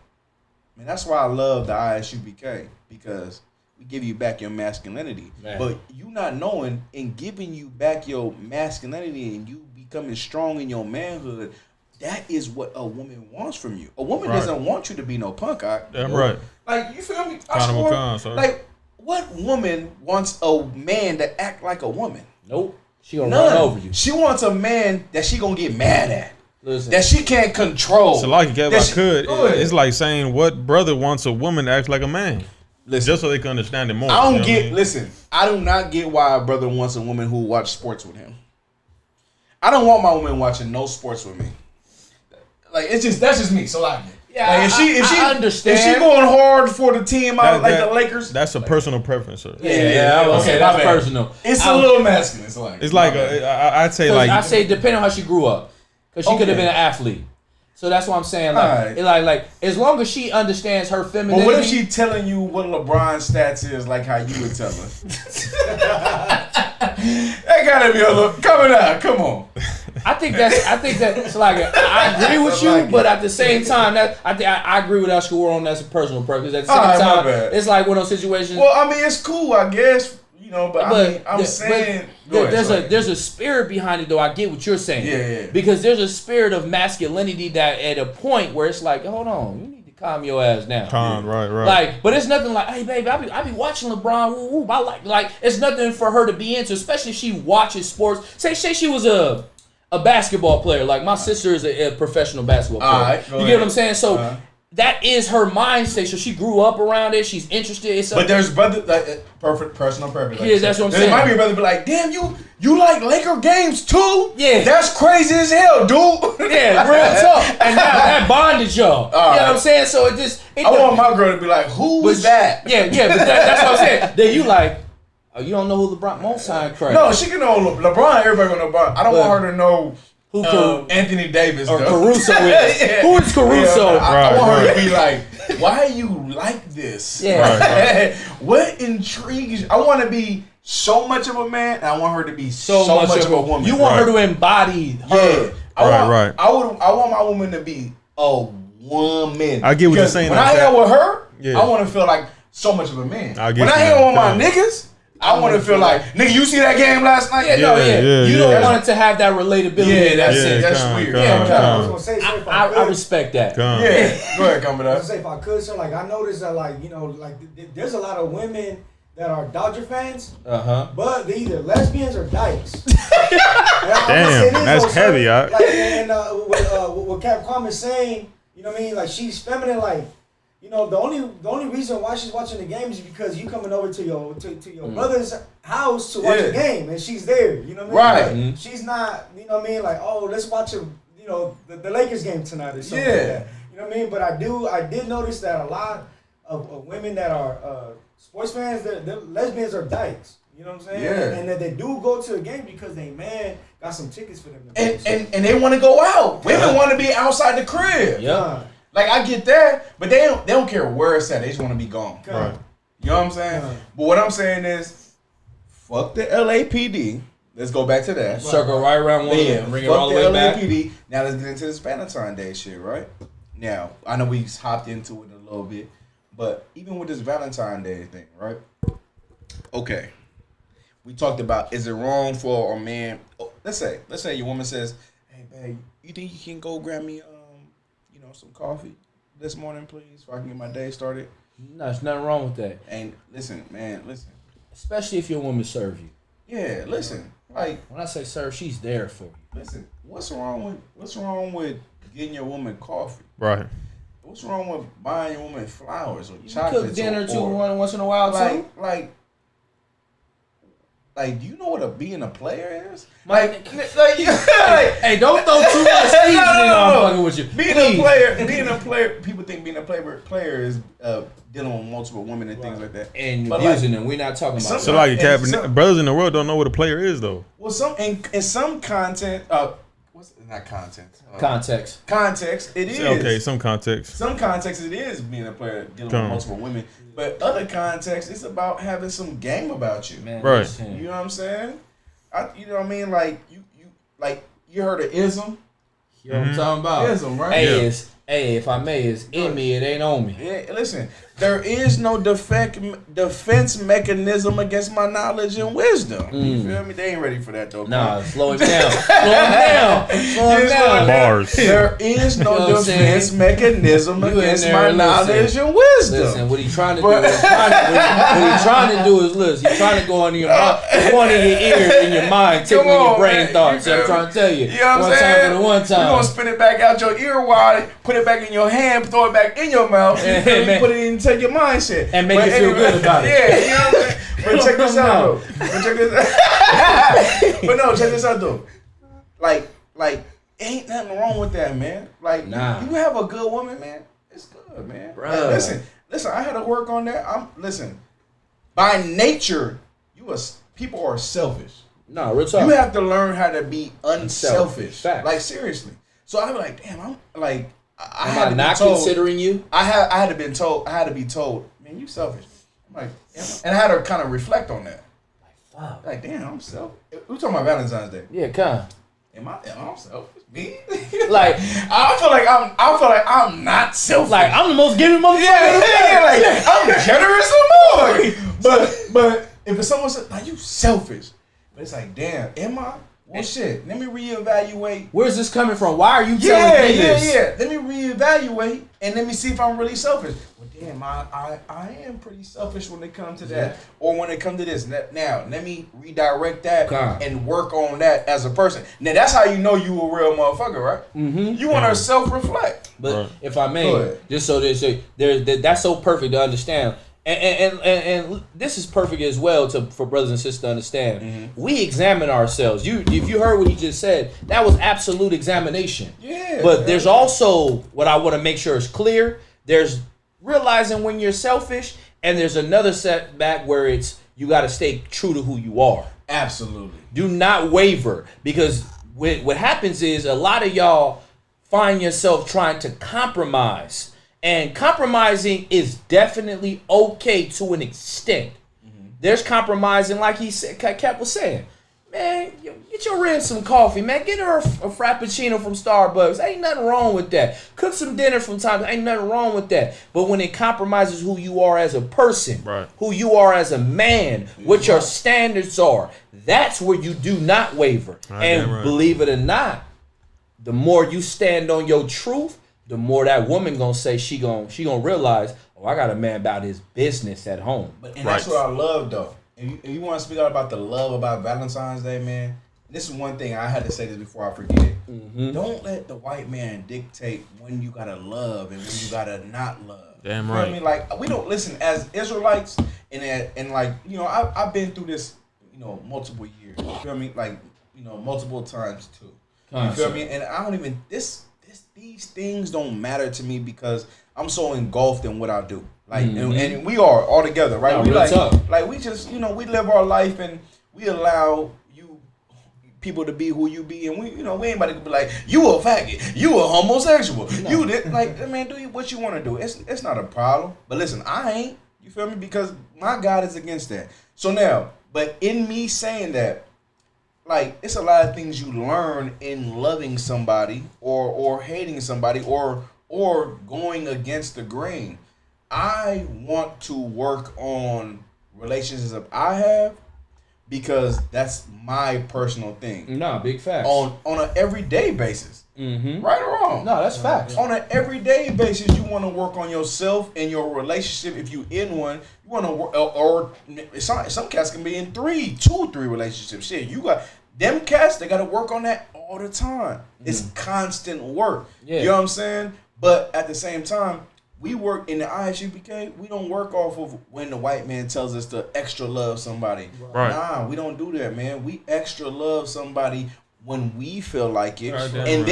man, that's why I love the ISUBK, because we give you back your masculinity.
Man.
But you not knowing, in giving you back your masculinity and you becoming strong in your manhood, that is what a woman wants from you. A woman doesn't want you to be no punk.
Damn right.
Like, you feel me? Like, what woman wants a man to act like a woman?
Nope. She gonna run over you.
She wants a man that she gonna get mad at.
Listen.
That she can't control.
So like, if I could, it's like saying what brother wants a woman to act like a man.
Listen,
just so they can understand it more.
I don't get. Listen, I do not get why a brother wants a woman who watch sports with him. I don't want my woman watching no sports with me. Like, that's just me. So like,
yeah,
like if she
understand.
If she going hard for the team, like the Lakers.
That's a personal preference, sir.
Yeah. Okay, that's personal.
It's a little masculine.
It's like I'd say like
I say depending on how she grew up, because she could have been an athlete. So that's what I'm saying. Like as long as she understands her femininity.
But what if she telling you what LeBron's stats is, like how you would tell her? That gotta be a little coming out. Come on.
I think that's like I agree with you, but at the same time, that I agree with Oscar on that's a personal preference. At the same time, it's like one of those situations.
Well, I mean, it's cool, I guess. You know, but I mean, I'm saying
there's a spirit behind it, though. I get what you're saying.
Yeah.
Because there's a spirit of masculinity that at a point where it's like, hold on, you need to calm your ass down.
Right.
Like, but it's nothing like, hey, baby, I be watching LeBron. Woo, woo, I like it's nothing for her to be into, especially if she watches sports. Say she was a basketball player. Like my sister is a professional basketball player. You get what I'm saying? So. That is her mindset. So she grew up around it. She's interested.
But there's brother like perfect personal purpose. Like
that's what I'm saying.
There might be a brother be like, damn, you like Laker games too?
Yeah,
that's crazy as hell, dude.
Yeah, real talk. And now that bonded y'all. You know what I'm saying? So I
want my girl to be like, who was that?
Yeah, but that's what I'm saying. Then you like, oh, you don't know who LeBron won't sign crazy.
No, she can know LeBron. Everybody gonna know LeBron. I don't want her to know.
Who
Anthony Davis
or
though.
Caruso is? Yeah. Who is Caruso?
Yeah, I want her to be like, why you like this?
Yeah.
What intrigues you? I want to be so much of a man, and I want her to be so much of a woman.
You want her to embody her.
Yeah. I want my woman to be a woman.
I get what you're saying.
When I hang out with her, I want to feel like so much of a man. When I hang out with my niggas, I want to feel like, nigga, you see that game last night?
You don't want it to have that relatability.
Yeah, that's weird.
I was gonna say,
I respect that.
Yeah, go ahead, come with
I
us.
was gonna say, if I could, so like I noticed that there's a lot of women that are Dodger fans, but they're either lesbians or dykes.
Damn, that's heavy,
Like, and what Cap Kwame is saying, you know what I mean? Like she's feminine, like. You know, the only reason why she's watching the game is because you coming over to your brother's house to watch a game, and she's there. You know what I mean?
Right.
Like, she's not. You know what I mean? Like, oh, let's watch the Lakers game tonight or something. Like that. You know what I mean? But I did notice that a lot of women that are sports fans, they're lesbians or dykes. You know what I'm saying?
Yeah.
And that they do go to a game because they got some tickets for them.
And they want to go out. Women want to be outside the crib.
Yeah.
Like I get that, but they don't care where it's at. They just want to be gone.
Right.
You know what I'm saying? But what I'm saying is, fuck the LAPD. Let's go back to that.
Circle right around one and bring it all the way back.
LAPD. Now let's get into this Valentine's Day shit, right? Now I know we hopped into it a little bit, but even with this Valentine's Day thing, right? Okay, we talked about, is it wrong for a man? Let's say your woman says, "Hey, babe, you think you can go grab me some coffee this morning, please, so I can get my day started?"
No, there's nothing wrong with that.
And listen.
Especially if your woman serve you.
Yeah, listen. Like
when I say serve, she's there for you.
Listen, what's wrong with getting your woman coffee?
Right.
What's wrong with buying your woman flowers or
you
chocolates?
Cook dinner too once in a while too.
Like like, do you know what being a player is?
Hey, don't throw too much seasoning on fucking with you.
Being a player, people think being a player is dealing with multiple women and things like that.
And
But
abusing them. We're not talking about
So
that.
like, Cap, brothers in the world don't know what a player is though.
Well, in some content, what's not content?
Context.
It is.
Okay, some context.
Some context it is being a player dealing with multiple women, but other context it's about having some game about you.
Man,
Right.
listen.
You know what I'm saying? You know what I mean? Like you heard of ism?
You know what I'm talking about?
Ism, right?
Hey, if I may, it's in me, it ain't on me.
Yeah, listen, there is no defense mechanism against my knowledge and wisdom. You feel me? They ain't ready for that though.
Nah, slow him down. Slow him down.
Bars.
There is no
You know what I'm
defense mechanism
You in
against
there,
my
listen.
knowledge and wisdom.
Listen, what he trying to do is what he trying to do is listen. He's trying to go into your mouth, one in your ear, in your mind, tickling your brain
man.
thoughts.
You
I'm
feel
trying to tell you.
You know what I'm
one
saying?
time for the one
You
time.
gonna spin it back out your ear wide, put it back in your hand, throw it back in your mouth, you feel me?
Man.
Put it in, take your mindset.
And make you feel good about it.
Yeah, you know what I'm saying? But check this out though. But no, check this out though. Like, ain't nothing wrong with that, man. Like,
Nah.
you have a good woman, man. It's good, man.
Bruh.
Listen, I had to work on that. By nature, people are selfish.
No, real talk.
You have to learn how to be unselfish.
Facts.
Like seriously. So I'm like, damn, I'm like, I
Am
had
I
to
not
be told,
considering you?
I had to be told, man, you selfish. I'm like, and I had to kind of reflect on that.
Fuck.
Like, damn, I'm selfish. We're talking about Valentine's Day.
Yeah, come.
Am I selfish? Me?
Like,
I feel like I'm not selfish.
like I'm the most giving motherfucker.
yeah, like I'm generous or more. But if someone says, "Now you selfish," but it's like, damn, am I? Well, shit. Let me reevaluate.
Where's this coming from? Why are you telling me this?
Yeah. Let me reevaluate and let me see if I'm really selfish. Well, damn, I am pretty selfish when it comes to that, or when it comes to this. Now, let me redirect that and work on that as a person. Now, that's how you know you a real motherfucker, right? Mm-hmm. You want to self-reflect.
But if I may, just so that's so perfect to understand. And this is perfect as well for brothers and sisters to understand. Mm-hmm. We examine ourselves. If you heard what he just said, that was absolute examination.
Yeah.
But there's also what I want to make sure is clear. There's realizing when you're selfish, and there's another setback where it's you got to stay true to who you are.
Absolutely.
Do not waver, because what happens is a lot of y'all find yourself trying to compromise. And compromising is definitely okay to an extent. Mm-hmm. There's compromising, like he said, Cap was saying, man, get your Ren some coffee, man. Get her a Frappuccino from Starbucks. Ain't nothing wrong with that. Cook some dinner from time to time. Ain't nothing wrong with that. But when it compromises who you are as a person,
right,
who you are as a man, what your standards are, that's where you do not waver. And believe it or not, the more you stand on your truth, the more that woman gonna say she gonna realize, oh, I got a man about his business at home.
And that's what I love though. And you want to speak out about the love about Valentine's Day, man. This is one thing I had to say this before I forget it. Mm-hmm. Don't let the white man dictate when you gotta love and when you gotta not love.
Damn
you
right.
Feel me? Like we don't listen as Israelites, and like I've been through this multiple years. You feel me? Like multiple times too. You feel me? And I don't even these things don't matter to me because I'm so engulfed in what I do. Like and we are all together, right?
No,
we we just we live our life and we allow you people to be who you be, and we ain't about to be like you a faggot, you a homosexual, you did like man, do what you want to do. It's not a problem. But listen, I ain't. You feel me? Because my God is against that. So now, but in me saying that, like, it's a lot of things you learn in loving somebody or hating somebody or going against the grain. I want to work on relationships that I have because that's my personal thing.
Nah, big facts.
On an everyday basis. Mm-hmm. Right or wrong?
No, that's facts.
On an everyday basis, you want to work on yourself and your relationship. If you in one, you want to work, or some cats can be in 2, 3 relationships. Shit, you got them cats. They got to work on that all the time. It's constant work. Yeah. You know what I'm saying? But at the same time, we work in the ISUPK. We don't work off of when the white man tells us to extra love somebody.
Right.
Nah, we don't do that, man. We extra love somebody when we feel like it,
Right,
and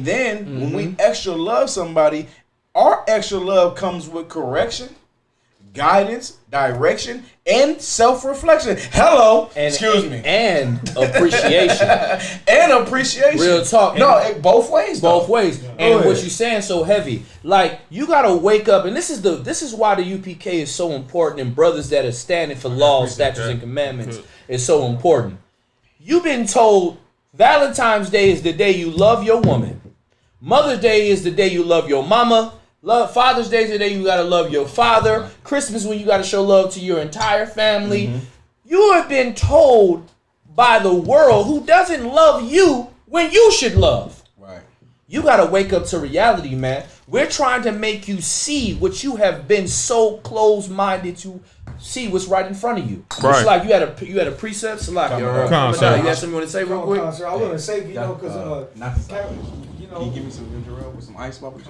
then when we extra love somebody, our extra love comes with correction, guidance, direction, and self-reflection. Hello, excuse me,
and appreciation.
and appreciation.
Real talk.
No, both ways. Though.
Both ways. And what you saying so heavy. Like, you gotta wake up, and this is why the UPK is so important, and brothers that are standing for laws, statutes, and commandments is so important. You've been told Valentine's Day is the day you love your woman. Mother's Day is the day you love your mama. Father's Day is the day you gotta love your father. Christmas when you gotta show love to your entire family. You have been told by the world who doesn't love you when you should love.
Right.
You gotta wake up to reality, man. We're trying to make you see what you have been so close-minded to see what's right in front of you.
Right.
It's like you had a precept. So like,
Come on, sir.
you had something you want to say real quick?
Sir, I want to say, because
you know, can you give me some ginger ale with some ice bubbles?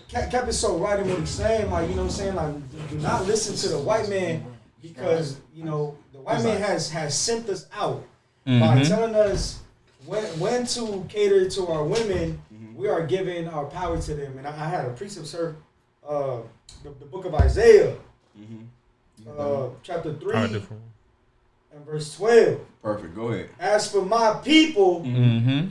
Cap is so right in what he's saying. Like, you know what I'm saying? Like, do not listen to the white man, because, you know, the white man has simped us out by telling us when to cater to our women. We are giving our power to them. And I had a precept, sir, the book of Isaiah, chapter 3 and verse 12.
Perfect. Go ahead.
As for my people,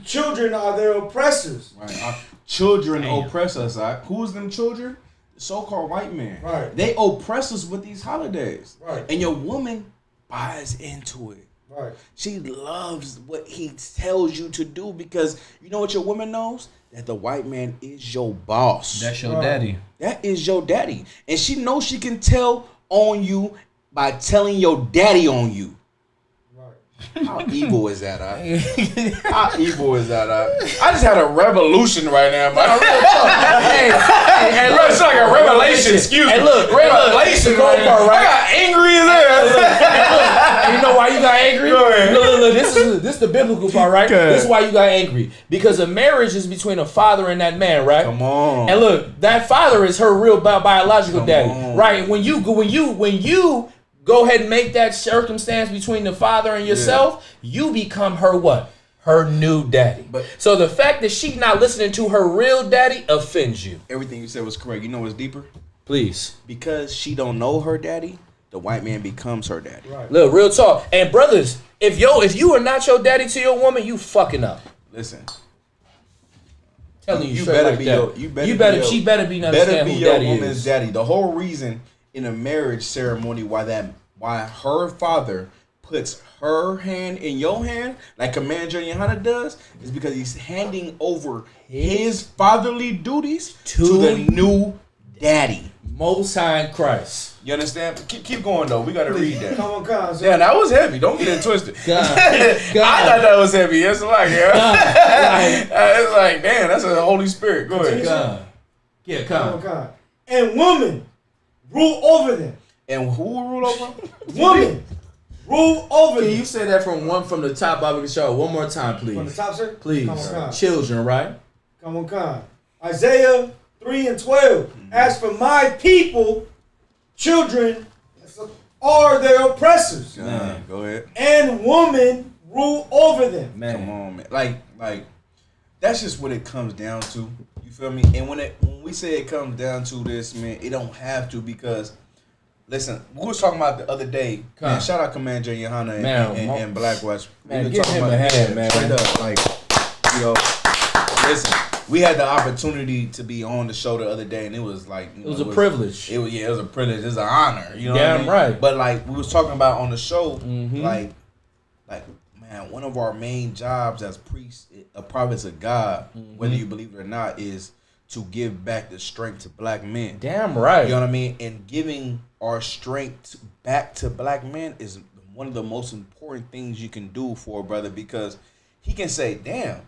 children are their oppressors.
Right. Our children oppress us. Right? Who's them children? The so-called white man.
Right.
They oppress us with these holidays.
Right.
And your woman buys into it.
Right.
She loves what he tells you to do, because you know what your woman knows? That the white man is your boss.
That's your daddy.
That is your daddy. And she knows she can tell on you by telling your daddy on you. How evil is that? How evil is that? I just had a revolution right now, man.
Hey, look,
It's like a revelation. Excuse me.
Hey, look,
Revelation.
right here.
I got angry as hell.
And you know why you got angry?
Go ahead.
Look, this is the biblical part, right? This is why you got angry. Because a marriage is between a father and that man, right?
Come on.
And look, that father is her real biological
Come
daddy,
on.
right? When you go ahead and make that circumstance between the father and yourself, you become her what? Her new daddy. So the fact that she's not listening to her real daddy offends you.
Everything you said was correct. You know what's deeper?
Please.
Because she don't know her daddy, the white man becomes her daddy.
Right.
Look, real talk. And brothers, if you are not your daddy to your woman, you fucking up.
Listen.
Telling you,
You
straight
better
like
be
that.
your
She better be understand who
your
daddy
woman's
is.
daddy. The whole reason in a marriage ceremony why her father puts her hand in your hand, like Commander Johanna does, is because he's handing over his fatherly duties to the new daddy.
Most High in Christ.
You understand? Keep going though. We gotta read that.
Come on, guys.
Yeah, that was heavy. Don't get it twisted.
God.
I thought that was heavy. It's like, it's like, damn, that's a Holy Spirit. Go ahead.
God. Yeah,
Come on,
come.
God. And women, rule over them.
And who will rule over?
Women, rule over
Can
them.
you say that from the top of the show one more time, please?
From the top, sir?
Please.
Come on, God.
Children, right?
Come on, God. Isaiah 3 and 12. As for my people, children are their oppressors.
Go ahead.
And women rule over them.
Man.
Come on, man. Like that's just what it comes down to. You feel me? And when we say it comes down to this, man, it don't have to, because listen, we was talking about the other day. Man, shout out Commander Johanna and Black West.
Man,
we were
give
talking
him a hand, man.
Straight up, like, you know, listen. We had the opportunity to be on the show the other day, and it was like
It was a privilege.
It was a privilege. It's an honor. You know
Damn
what I mean?
right.
But like we was talking about on the show, like man, one of our main jobs as priests, prophets of God, whether you believe it or not, is to give back the strength to black men.
Damn right.
You know what I mean? And giving our strength back to black men is one of the most important things you can do for a brother, because he can say, damn,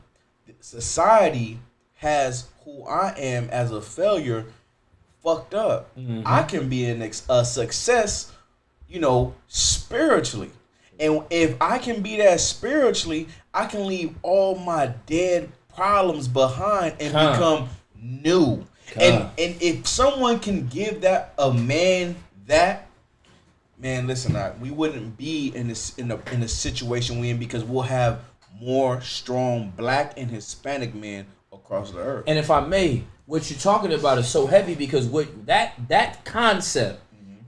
society has who I am as a failure fucked up. I can be a success, you know, spiritually. And if I can be that spiritually, I can leave all my dead problems behind and become new. And if someone can give that a man that, man, listen, we wouldn't be in a situation we're in because we'll have more strong Black and Hispanic men across the earth.
And if I may, what you're talking about is so heavy because what that concept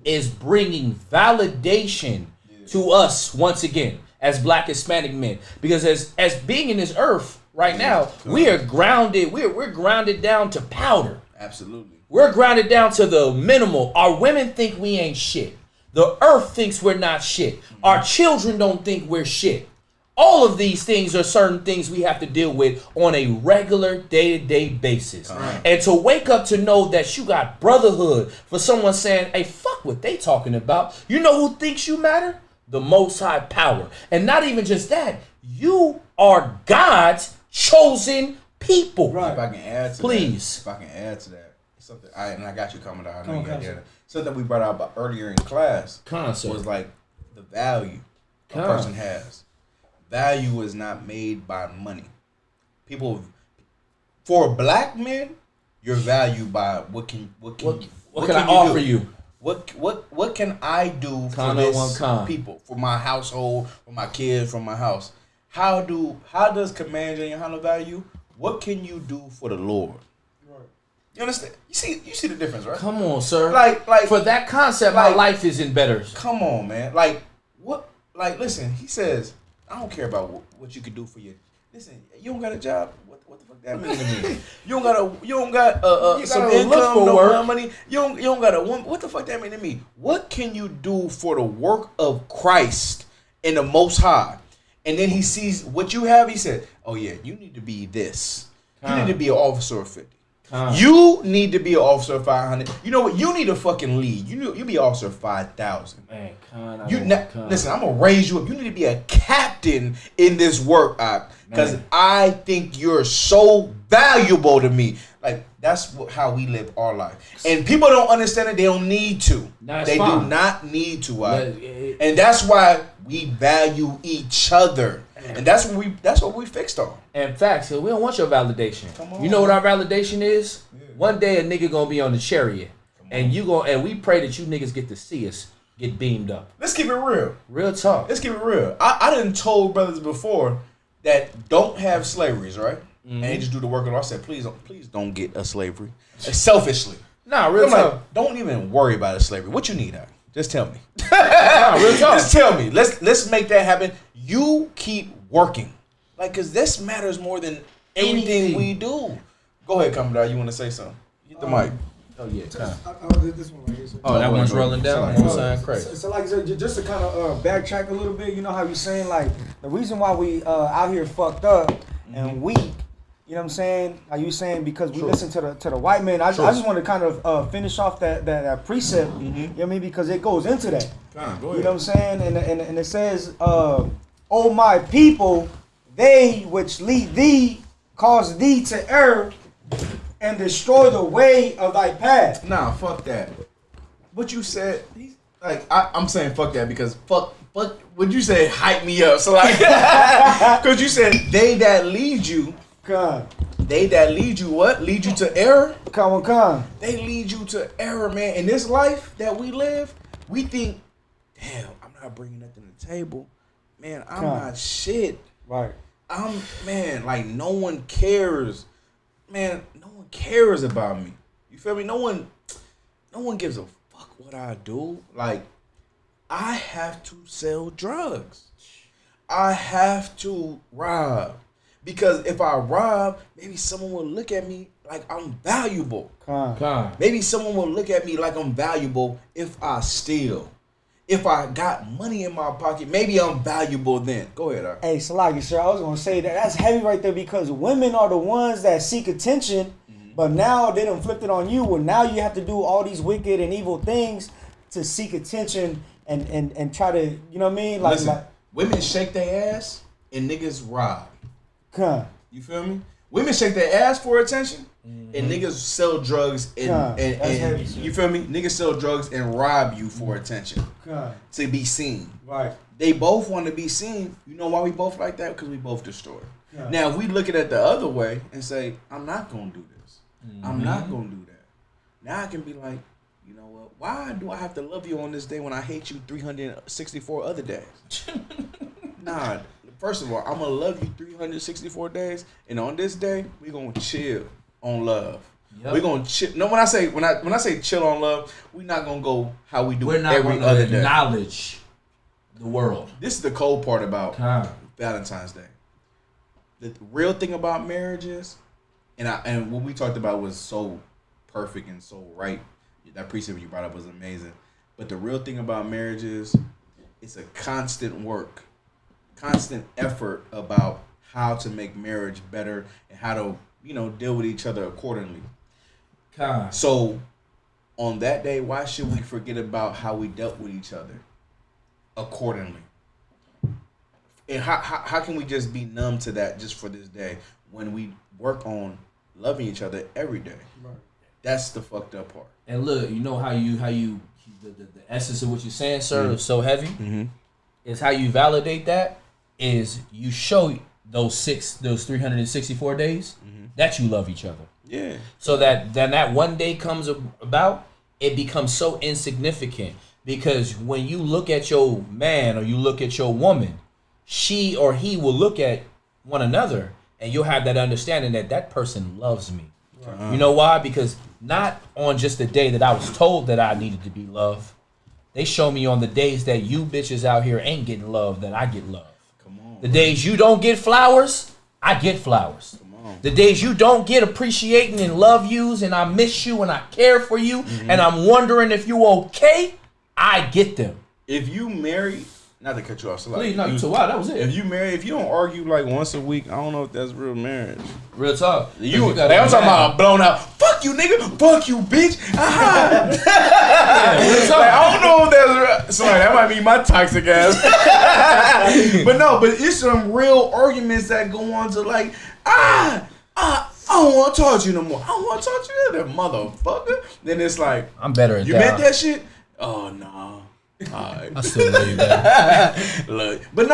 is bringing validation to us once again as Black Hispanic men. Because as being in this earth right now, we are grounded. We're grounded down to powder.
Absolutely.
We're grounded down to the minimal. Our women think we ain't shit. The earth thinks we're not shit. Our children don't think we're shit. All of these things are certain things we have to deal with on a regular day-to-day basis. And to wake up to know that you got brotherhood for someone saying, hey, fuck what they talking about. You know who thinks you matter? The Most High Power. And not even just that. You are God's chosen people.
Right. If I can add to
Please.
that. If I can add to that. Something I got you coming out. I know you got that. Something we brought up earlier in class was like the value a person has. Value is not made by money. People, for Black men, you're valued by what can
I offer you?
What can I do for this people, for my household, for my kids, for my house? How does Command Johanna value? What can you do for the Lord? You understand? You see the difference, right?
Come on, sir.
Like
for that concept, my life is in better.
Come on, man. Like what? Like listen, he says, I don't care about what you can do for you. Listen, you don't got a job. What the fuck that mean to me? You don't got some income, no money. You don't got a woman. What the fuck that mean to me? What can you do for the work of Christ in the Most High? And then he sees what you have. He said, oh yeah, you need to be this. You need to be an officer of 50. You need to be an officer of 500. You know what? You need to fucking lead. You be an officer of 5,000.
Man,
listen, I'm gonna raise you up. You need to be a captain in this work, because I think you're so valuable to me. Like that's how we live our life. And people don't understand it. They don't need to. They do not need to. And that's why we value each other. And that's what we fixed on.
In fact, so we don't want your validation. You know what our validation is? Yeah. One day a nigga gonna be on the chariot, and we pray that you niggas get to see us get beamed up.
Let's keep it real.
Real talk.
Let's keep it real. I done told brothers before that don't have slaveries, right? And they just do the work of the Lord. I said, please don't get a slavery. Selfishly.
Nah, real talk.
Like, don't even worry about a slavery. What you need, just tell me.
Real talk.
Just tell me. Let's make that happen. You keep working. Like, cause this matters more than anything we do. Go ahead, Commodore. You want to say something? Get the mic.
Oh yeah.
This one right here.
Oh, that one's rolling down.
So like I said, just to kind of backtrack a little bit, you know how you're saying like the reason why we out here fucked up and weak, you know what I'm saying? Are you saying because we listen to the white man? I just want to kind of finish off that precept. You know what I mean? Because it goes into that.
Go ahead.
You know what I'm saying? And it says, "Oh my people, they which lead thee cause thee to err and destroy the way of thy path."
Nah, fuck that. What you said, I'm saying fuck that because fuck, what you say hype me up. So like, because you said they that lead you, they that lead you what? Lead you to error? They lead you to error, man. In this life that we live, we think, damn, I'm not bringing nothing to the table. Man, I'm not shit.
Right.
Like no one cares. Man, no one cares about me. You feel me? No one gives a fuck what I do. Like, I have to sell drugs. I have to rob. Because if I rob, maybe someone will look at me like I'm valuable. Maybe someone will look at me like I'm valuable if I steal. If I got money in my pocket, maybe I'm valuable then. Go ahead, Ar.
Hey, Salagi, sir, I was going to say that's heavy right there because women are the ones that seek attention, but now they done flipped it on you, and now you have to do all these wicked and evil things to seek attention and try to, you know what I mean?
Listen, women shake their ass and niggas rob. You feel me? Women shake their ass for attention and niggas sell drugs and you feel me? Niggas sell drugs and rob you for attention. To be seen.
Right.
They both want to be seen. You know why we both like that? Because we both destroy. Now if we look at it the other way and say, I'm not gonna do this. I'm not gonna do that. Now I can be like, you know what? Why do I have to love you on this day when I hate you 364 other days? Nah. First of all, I'm gonna love you 364 days, and on this day, we gonna chill on love. Yep. We're gonna chill. No, when I say chill on love, we're not gonna go how we do every other day.
Acknowledge the world.
This is the cold part about Valentine's Day. The real thing about marriage is, and what we talked about was so perfect and so right. That precept you brought up was amazing. But the real thing about marriage is, it's a constant work, constant effort about how to make marriage better and how to, deal with each other accordingly. So, on that day, why should we forget about how we dealt with each other accordingly? And how can we just be numb to that just for this day when we work on loving each other every day? Right. That's the fucked up part.
And look, you know how you the essence of what you're saying, sir, is so heavy. Mm-hmm. Is how you validate that is you show those 364 days that you love each other.
Yeah.
So that then that one day comes about, it becomes so insignificant because when you look at your man or you look at your woman, she or he will look at one another and you'll have that understanding that that person loves me. Right. You know why? Because not on just the day that I was told that I needed to be loved. They show me on the days that you bitches out here ain't getting love that I get love.
Come on.
The days you don't get flowers, I get flowers. The days you don't get appreciating and love yous and I miss you and I care for you and I'm wondering if you okay, I get them.
If you married, not to cut you off, so
please, no, you so wow, that was it.
If you married, if you don't argue like once a week, I don't know if that's real marriage.
Real talk.
I'm talking about blown out. Fuck you, nigga. Fuck you, bitch.
Yeah,
I don't know if that's real. Sorry, that might be my toxic ass. but it's some real arguments that go on to like, I don't want to talk to you no more. I don't want to talk to you, that motherfucker. Then it's like,
I'm better at that.
You meant that shit? Oh no. Alright.
I still love you, man.
Look, but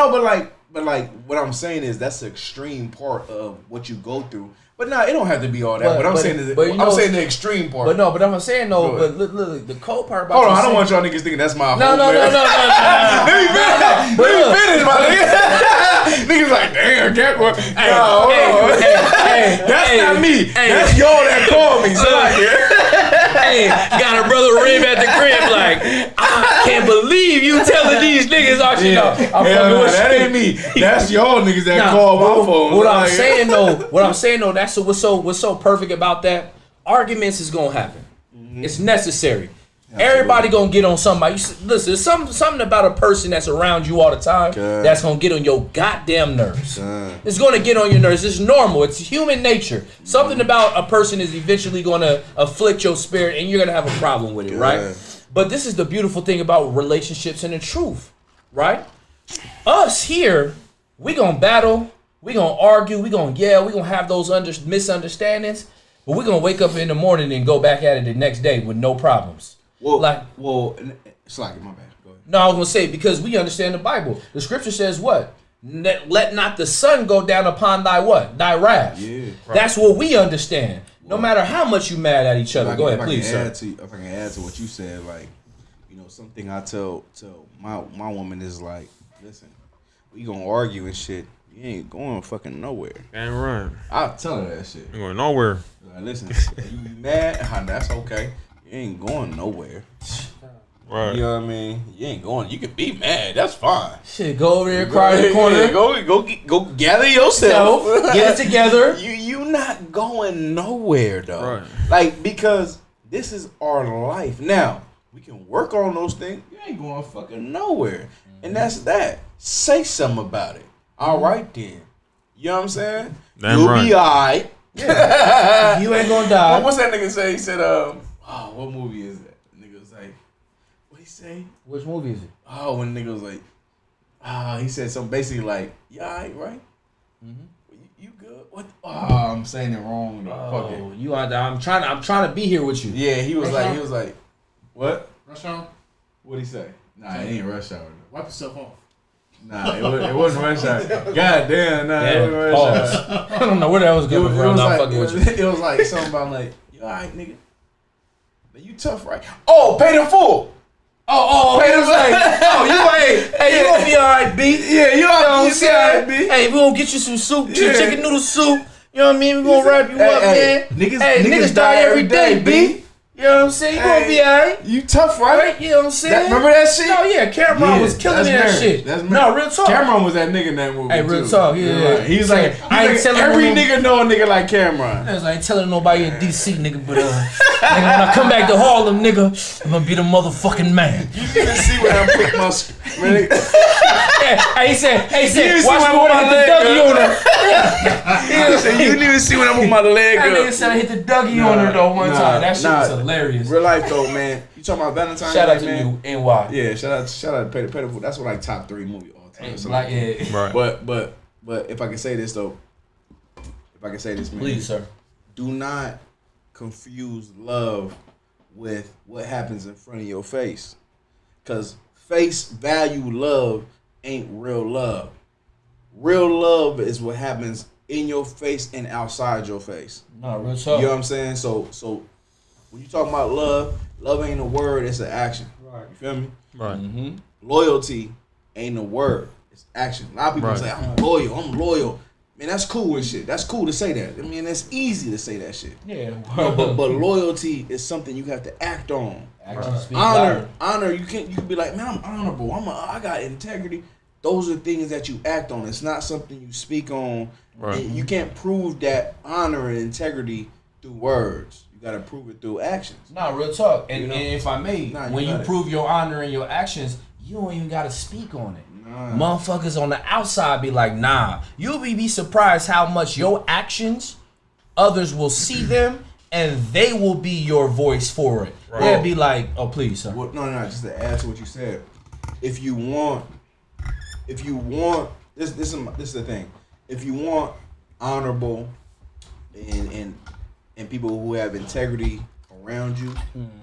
what I'm saying is that's the extreme part of what you go through. But it don't have to be all that. I'm saying the extreme part.
But I'm saying though. But look, the cold part about.
Hold on, I don't want y'all niggas thinking that's my.
No.
Let me finish, my nigga. Niggas like, damn, get what? Hey, that's not me. That's y'all that called me. So
hey, got a brother Rib at the crib like, I can't believe you telling these niggas all shit.
That ain't me. That's y'all niggas that call my phone.
What I'm saying though, that's what's so perfect about that. Arguments is gonna happen. It's necessary. Everybody gonna get on somebody. Listen, there's something about a person that's around you all the time that's gonna get on your goddamn nerves. It's gonna get on your nerves. It's normal. It's human nature. Something about a person is eventually gonna afflict your spirit, and you're gonna have a problem with it, right? But this is the beautiful thing about relationships and the truth, right? Us here, we gonna battle, we gonna argue, we gonna yell, we gonna have those misunderstandings, but we're gonna wake up in the morning and go back at it the next day with no problems.
It's like my bad. Go ahead.
No, I was gonna say because we understand the Bible. The scripture says what? Let not the sun go down upon thy what? Thy wrath. Yeah, right. That's what we understand. No matter how much you mad at each other. Go ahead, please, sir.
If I can add to what you said, like, something I tell my woman is like, listen, we gonna argue and shit. You ain't going fucking nowhere.
Ain't right.
I'll tell her that shit.
You going nowhere.
Like, listen, you mad? That's okay. You ain't going nowhere.
Right.
You know what I mean? You ain't going. You can be mad. That's fine.
Shit, go over there, cry in the corner.
Go gather yourself.
Get it together.
You not going nowhere though.
Right.
Like, because this is our life. Now, we can work on those things. You ain't going fucking nowhere. And that's that. Say something about it. All right then. You know what I'm saying? You'll be alright.
Yeah. You ain't gonna die.
What's that nigga say? He said, what movie is that? Nigga was like, what he say?
Which movie is it?
Oh, when nigga was like, he said something basically like, yeah, all right? Mm-hmm. You good? What? Oh, I'm saying it wrong. Fuck it.
I'm trying to be here with you.
Yeah, he was like, what?
Rush Hour?
What'd he say? Nah, it ain't Rush Hour.
Wipe yourself off.
Nah, it wasn't Rush Hour. God damn, nah, it wasn't Rush
Pause.
Hour.
I don't know where that was
It was,
going from. I'm
like,
fucking with you.
it was like something about like, you alright, nigga? You tough, right? Oh, pay the full.
Oh,
Pay
he
the
was like, oh, you gonna be all right, B.
Yeah, you all
You
right, B.
Hey, we gonna get you some soup,
Yeah.
chicken noodle soup. You know what I mean? We gonna wrap you up, man. Niggas die every day, B. You know what I'm saying? You gonna be alright.
You tough, right?
You know what I'm saying?
Remember that shit?
Oh yeah, Cameron was killing that shit. No, real talk.
Cameron was that nigga in that movie.
Hey, real
too.
talk, yeah.
Right. He's like,
I ain't telling
every
no-
nigga know a nigga like Cameron.
I ain't telling nobody in DC, nigga, but nigga, when I come back to Harlem, nigga, I'm gonna be the motherfucking man.
You didn't see when I put my really.
Hey, he said,
see
watch
when
me
I
when
put
I
my
hit the
leg
Dougie
up.
on her.
You didn't even see when I put my leg
That nigga
up.
said I hit the Dougie on her though one time. That shit was
nah.
hilarious.
Real life though, man. You talking about Valentine's
Shout out
Day,
to
man?
you, NY.
Yeah, shout out to Pettiful. That's what like top 3 movie all time.
Hey,
So,
Black, yeah.
Right.
But if I can say this though, man,
Please, sir.
do not confuse love with what happens in front of your face, cause face value love ain't real love. Real love is what happens in your face and outside your face.
No, real talk.
You know what I'm saying? So when you talk about love ain't a word, it's an action.
Right.
You feel me?
Right.
Mm-hmm.
Loyalty ain't a word, it's action. A lot of people
Right.
say, I'm loyal. Man, that's cool and shit. That's cool to say that. I mean, it's easy to say that shit.
Yeah.
But loyalty is something you have to act on.
Actions speak louder.
Honor, you can be like, man, I'm honorable. I got integrity. Those are things that you act on. It's not something you speak on.
Right.
And you can't prove that honor and integrity through words. You gotta prove it through actions.
Nah, real talk. And,
You know?
and if I may,
Nah, you
when you
got it.
prove your honor in your actions, you don't even gotta speak on it.
Nah.
Motherfuckers on the outside be like, nah. You'll be surprised how much your actions, others will see them, and they will be your voice for it.
Right.
They'll be like, oh, please, sir.
Well, no, just to add to what you said. If you want, this is the thing. If you want honorable and people who have integrity around you,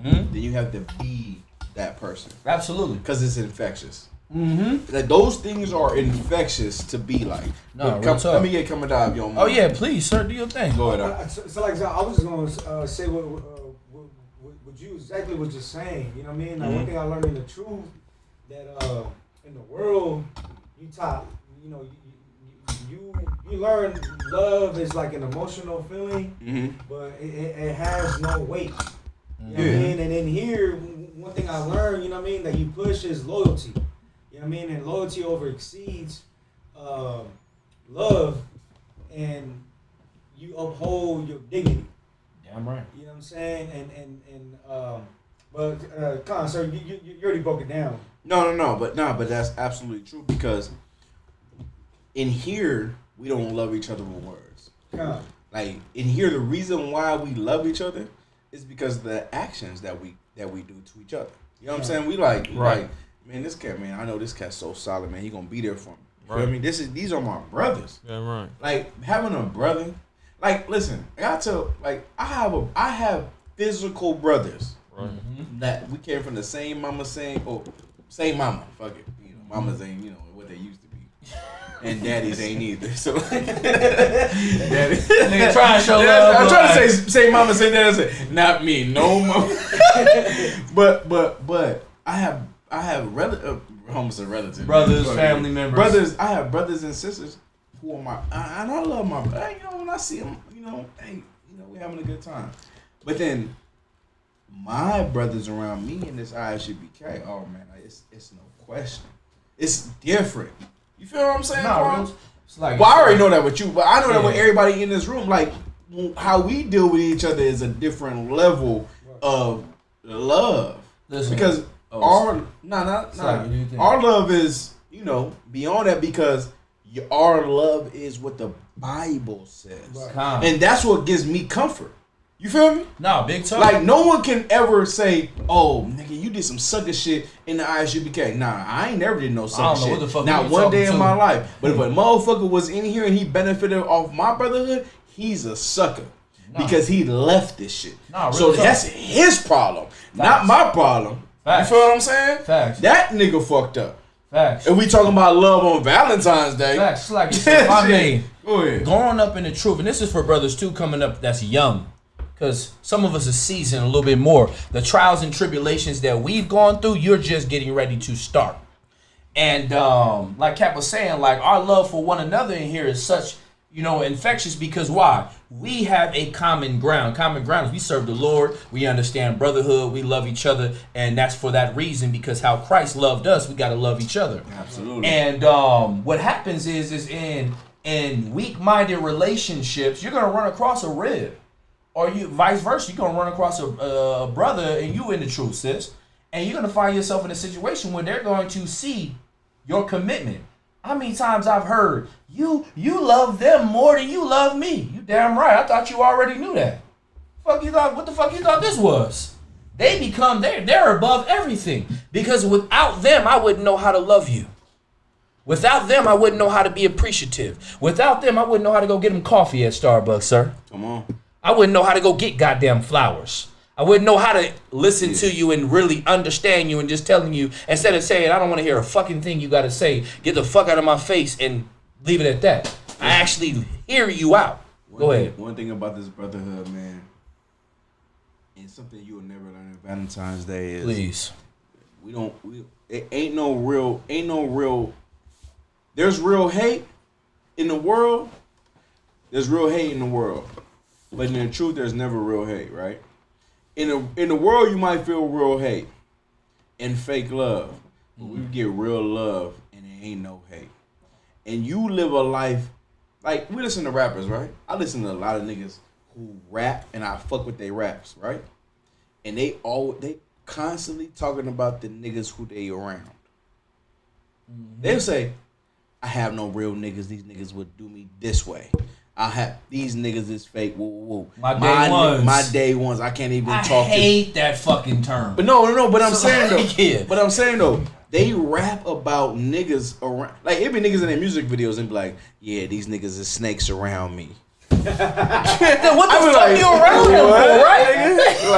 then you have to be that person.
Absolutely.
Because it's infectious.
Mm-hmm.
Like those things are infectious to be like.
No,
But
real talk.
let me get coming down, yo.
Oh, yeah, please, sir. Do your thing.
Go ahead.
So like I was just gonna say what you exactly was just saying. You know what I mean? Like one thing I learned in the truth that in the world you taught. You know you learn love is like an emotional feeling, but it has no weight. You know what I mean? And in here, one thing I learned, you know what I mean, that you push is loyalty. You know what I mean? And loyalty over exceeds love, and you uphold your dignity.
Damn right.
You know what I'm saying? But Con, sir, you already broke it down.
No, but that's absolutely true because in here we don't love each other with words.
Con.
Like in here, the reason why we love each other is because of the actions that we do to each other. You know what I'm saying? We like, man, this cat, man, I know this cat's so solid, man. He gonna be there for me. You feel me? These are my brothers.
Yeah, right.
Like having a brother, like listen, I have physical brothers
Right.
that we came from the same mama, same mama. Fuck it, you know, mamas ain't what they used to be, and daddies ain't either. So, daddy,
Nigga trying to show love.
I'm trying to say mama, say daddy, say not me, no mama. but I have almost a relative,
Brothers, family members.
brothers. I have brothers and sisters who are and I love my brother. When I see them, we having a good time. But then my brothers around me in this ISUBK, oh man, it's no question. It's different. You feel what I'm saying?
No, it's like
Well, I already know that with you, but I know that with everybody in this room. Like how we deal with each other is a different level of love.
Listen,
Because our love is beyond that because our love is what the Bible says,
Calm.
and that's what gives me comfort. You feel me?
No, big talk.
Like no one can ever say, "Oh, nigga, you did some sucker shit in the ISUBK." Nah, I ain't never did no sucker shit.
what the fuck
Not
you
one day
talking
in
to.
my life. But if a motherfucker was in here and he benefited off my brotherhood, he's a sucker because he left this shit.
Nah, real
so
talk.
that's his problem, not my problem.
Facts.
You feel what I'm saying?
Facts.
That nigga fucked up.
Facts.
If we talking about love on Valentine's Day.
Facts. Like if I may,
Go ahead.
growing up in the truth, and this is for brothers too coming up that's young, because some of us are seasoned a little bit more. The trials and tribulations that we've gone through, you're just getting ready to start. And like Cap was saying, like our love for one another in here is such, infectious, because why? We have a common ground. Common ground is we serve the Lord. We understand brotherhood. We love each other. And that's for that reason, because how Christ loved us, we got to love each other.
Absolutely.
And what happens is in weak-minded relationships, you're going to run across a rib. Or you vice versa, you're going to run across a brother and you in the truth, sis. And you're going to find yourself in a situation where they're going to see your commitment. How many times I've heard, you love them more than you love me. You damn right. I thought you already knew that. What the fuck you thought this was? They're above everything. Because without them, I wouldn't know how to love you. Without them, I wouldn't know how to be appreciative. Without them, I wouldn't know how to go get them coffee at Starbucks, sir.
Come on.
I wouldn't know how to go get goddamn flowers. I wouldn't know how to listen to you and really understand you and just telling you, instead of saying, I don't want to hear a fucking thing you got to say, get the fuck out of my face and leave it at that. I actually hear you out. Go ahead.
One thing about this brotherhood, man, and something you will never learn on Valentine's Day is
Please.
It ain't no real, there's real hate in the world. There's real hate in the world. But in the truth, there's never real hate, right? In the world, you might feel real hate and fake love. But we get real love and there ain't no hate. And you live a life, like, we listen to rappers, right? I listen to a lot of niggas who rap and I fuck with their raps, right? And they constantly talking about the niggas who they around. They'll say, I have no real niggas. These niggas would do me this way. These niggas is fake. Woo, woo, woo.
My day ones.
I can't even
I
talk.
hate that fucking term.
But no. But I'm saying though.
Yeah.
But I'm saying though, they rap about niggas around. Like it be niggas in their music videos and be like, yeah, these niggas is snakes around me.
Then what the fuck you around them for,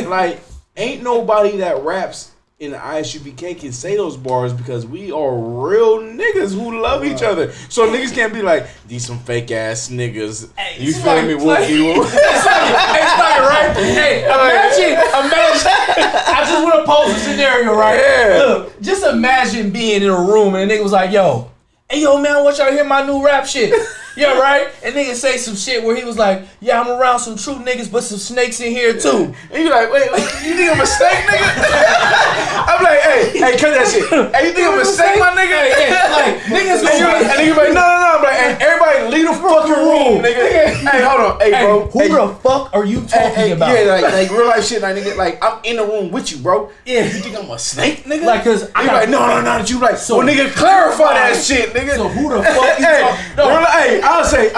right?
like, ain't nobody that raps in the ISUPK can say those bars because we are real niggas who love each other. So niggas can't be like, these some fake ass niggas.
Hey,
You feel me? Whoop.
It's like, right? Hey, imagine. I just want to pose a scenario, right?
Yeah.
Look, just imagine being in a room and a nigga was like, yo, man, want y'all to hear my new rap shit? Yeah, right? And nigga say some shit where he was like, yeah, I'm around some true niggas, but some snakes in here too.
And you like, wait, you think I'm a snake, nigga? I'm like, hey, cut that shit. Hey, you think I'm a snake, my nigga?
Like, niggas
And nigga like, no. I'm like, hey, everybody leave the fucking room, nigga. Hey, hold on. Hey, bro.
Who the fuck are you talking about?
Yeah, like real life shit, like nigga, like I'm in the room with you, bro.
Yeah.
You think I'm a snake, nigga?
Like, cause
I'm like, no, not you. Like, so nigga, clarify that shit, nigga.
So who the fuck you talking? No.
Hey, I'll say,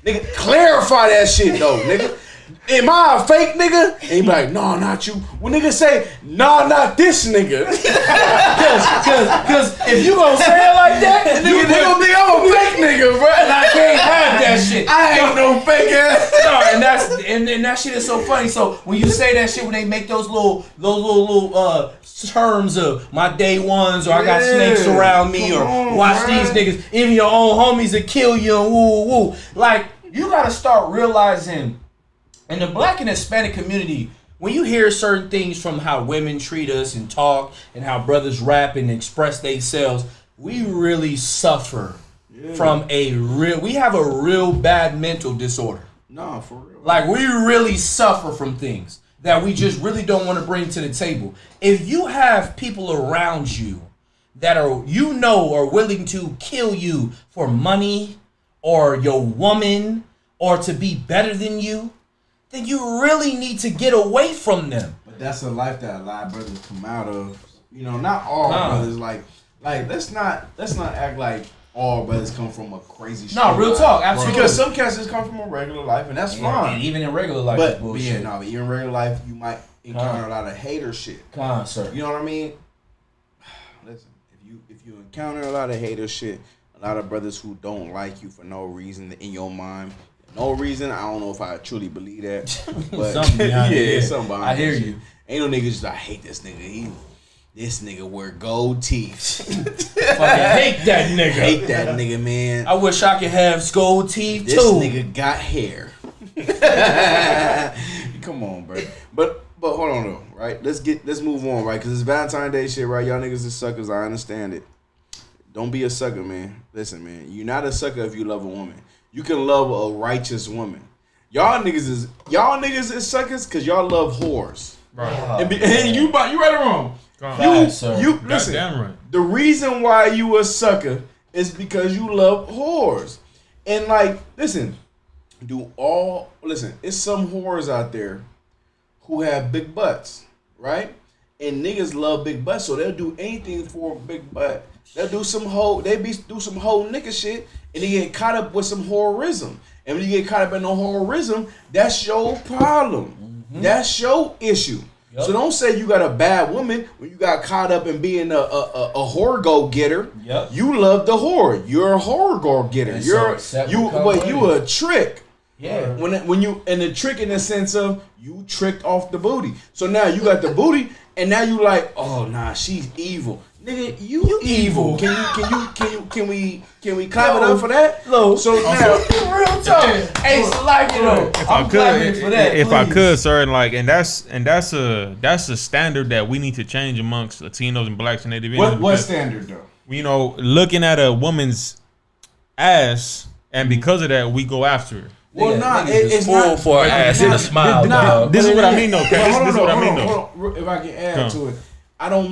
nigga, clarify that shit though, nigga. Am I a fake nigga? And he be like, no, not you. When niggas say, no, not this nigga.
Cause if you gonna say it like that,
Nigga, they gonna think I'm a fake nigga, bro.
and I can't have that shit.
I ain't no fake ass.
No, and that shit is so funny. So when you say that shit, when they make those little terms of my day ones, or I got snakes around me, or watch these niggas, even your own homies will kill you, and woo. Like, you gotta start realizing, in the black and Hispanic community, when you hear certain things from how women treat us and talk, and how brothers rap and express themselves, we really suffer from we have a real bad mental disorder.
Nah, for real.
Like, we really suffer from things that we just really don't want to bring to the table. If you have people around you that are willing to kill you for money, or your woman, or to be better than you, then you really need to get away from them.
But that's a life that a lot of brothers come out of. You know, not all brothers. Like let's not act like all brothers come from a crazy.
No, real
life.
talk, absolutely.
Because some cases come from a regular life, and that's fine.
And even in regular life,
But
bullshit.
even in regular life, you might encounter a lot of hater shit.
Sir.
You know what I mean? Listen, if you encounter a lot of hater shit, a lot of brothers who don't like you for no reason in your mind. No reason. I don't know if I truly believe that. But
Something behind it, yeah.
something behind
I hear
that
you.
shit. Ain't no niggas just, I hate this nigga. This nigga wear gold teeth.
Fucking hate that nigga.
Hate that nigga, man.
I wish I could have gold teeth
This
too.
nigga got hair. Come on, bro. But hold on though, right? Let's move on, right? Because it's Valentine's Day shit, right? Y'all niggas is suckers. I understand it. Don't be a sucker, man. Listen, man. You're not a sucker if you love a woman. You can love a righteous woman. Y'all niggas is suckers because y'all love whores.
Right.
And you right or wrong. You listen.
Goddamn right.
The reason why you a sucker is because you love whores. And like, listen, it's some whores out there who have big butts, right? And niggas love big butts, so they'll do anything for a big butt. They'll do some whole nigga shit, and they get caught up with some whorism. And when you get caught up in no whorism, that's your problem. Mm-hmm. That's your issue. Yep. So don't say you got a bad woman when you got caught up in being a whore go getter. Yep. You love the whore. You're a whore go getter. You a trick. Yeah. When you and the trick in the sense of you tricked off the booty. So now you got the booty, and now you like, oh nah, she's evil. Nigga, you evil. Can we clap it up for that?
No.
So now,
real talk. Hey, it's like you know. I'm clapping for that.
If I could, sir, and that's a standard that we need to change amongst Latinos and blacks and Native Indians.
What standard though?
You know, looking at a woman's ass, and because of that, we go after her.
Well,
it's full for an ass and a smile.
This is what I mean, though. This is what I mean,
though. If I can add to it, I don't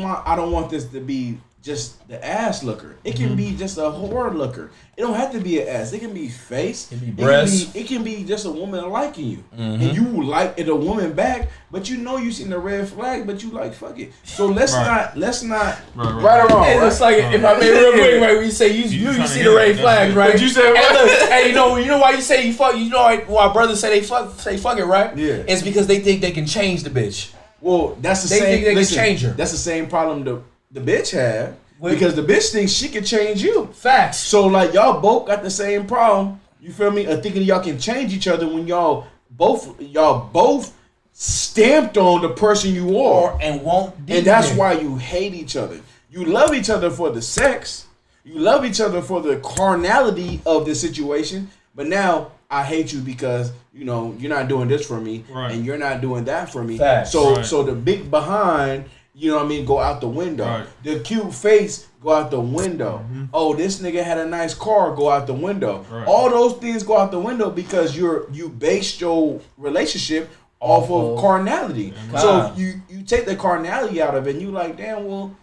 want this to be just the ass looker. It can be just a whore looker. It don't have to be an ass. It can be face.
It can be breasts.
It can be just a woman liking you, and you like it a woman back, but you know you seen the red flag, but you like fuck it. So let's not right or wrong.
Hey, it's like if I made real quick, right? When you say you see the red flags, right?
But you said
hey, look, hey, you know why you say you fuck? You know why brothers say say fuck it, right?
Yeah.
It's because they think they can change the bitch.
Well, that's the
they
same.
Think they can change her.
That's the same problem the bitch had. Because the bitch thinks she can change you.
Facts.
So like y'all both got the same problem. You feel me? Thinking y'all can change each other when y'all both stamped on the person you are
and won't.
And that's why you hate each other. You love each other for the sex. You love each other for the carnality of the situation. But now I hate you because you're not doing this for me, and you're not doing that for me.
Facts.
So the big behind. You know what I mean? Go out the window. Right. The cute face, go out the window. Mm-hmm. Oh, this nigga had a nice car, go out the window. Right. All those things go out the window because you based your relationship off of carnality. So you take the carnality out of it and you like, damn, well,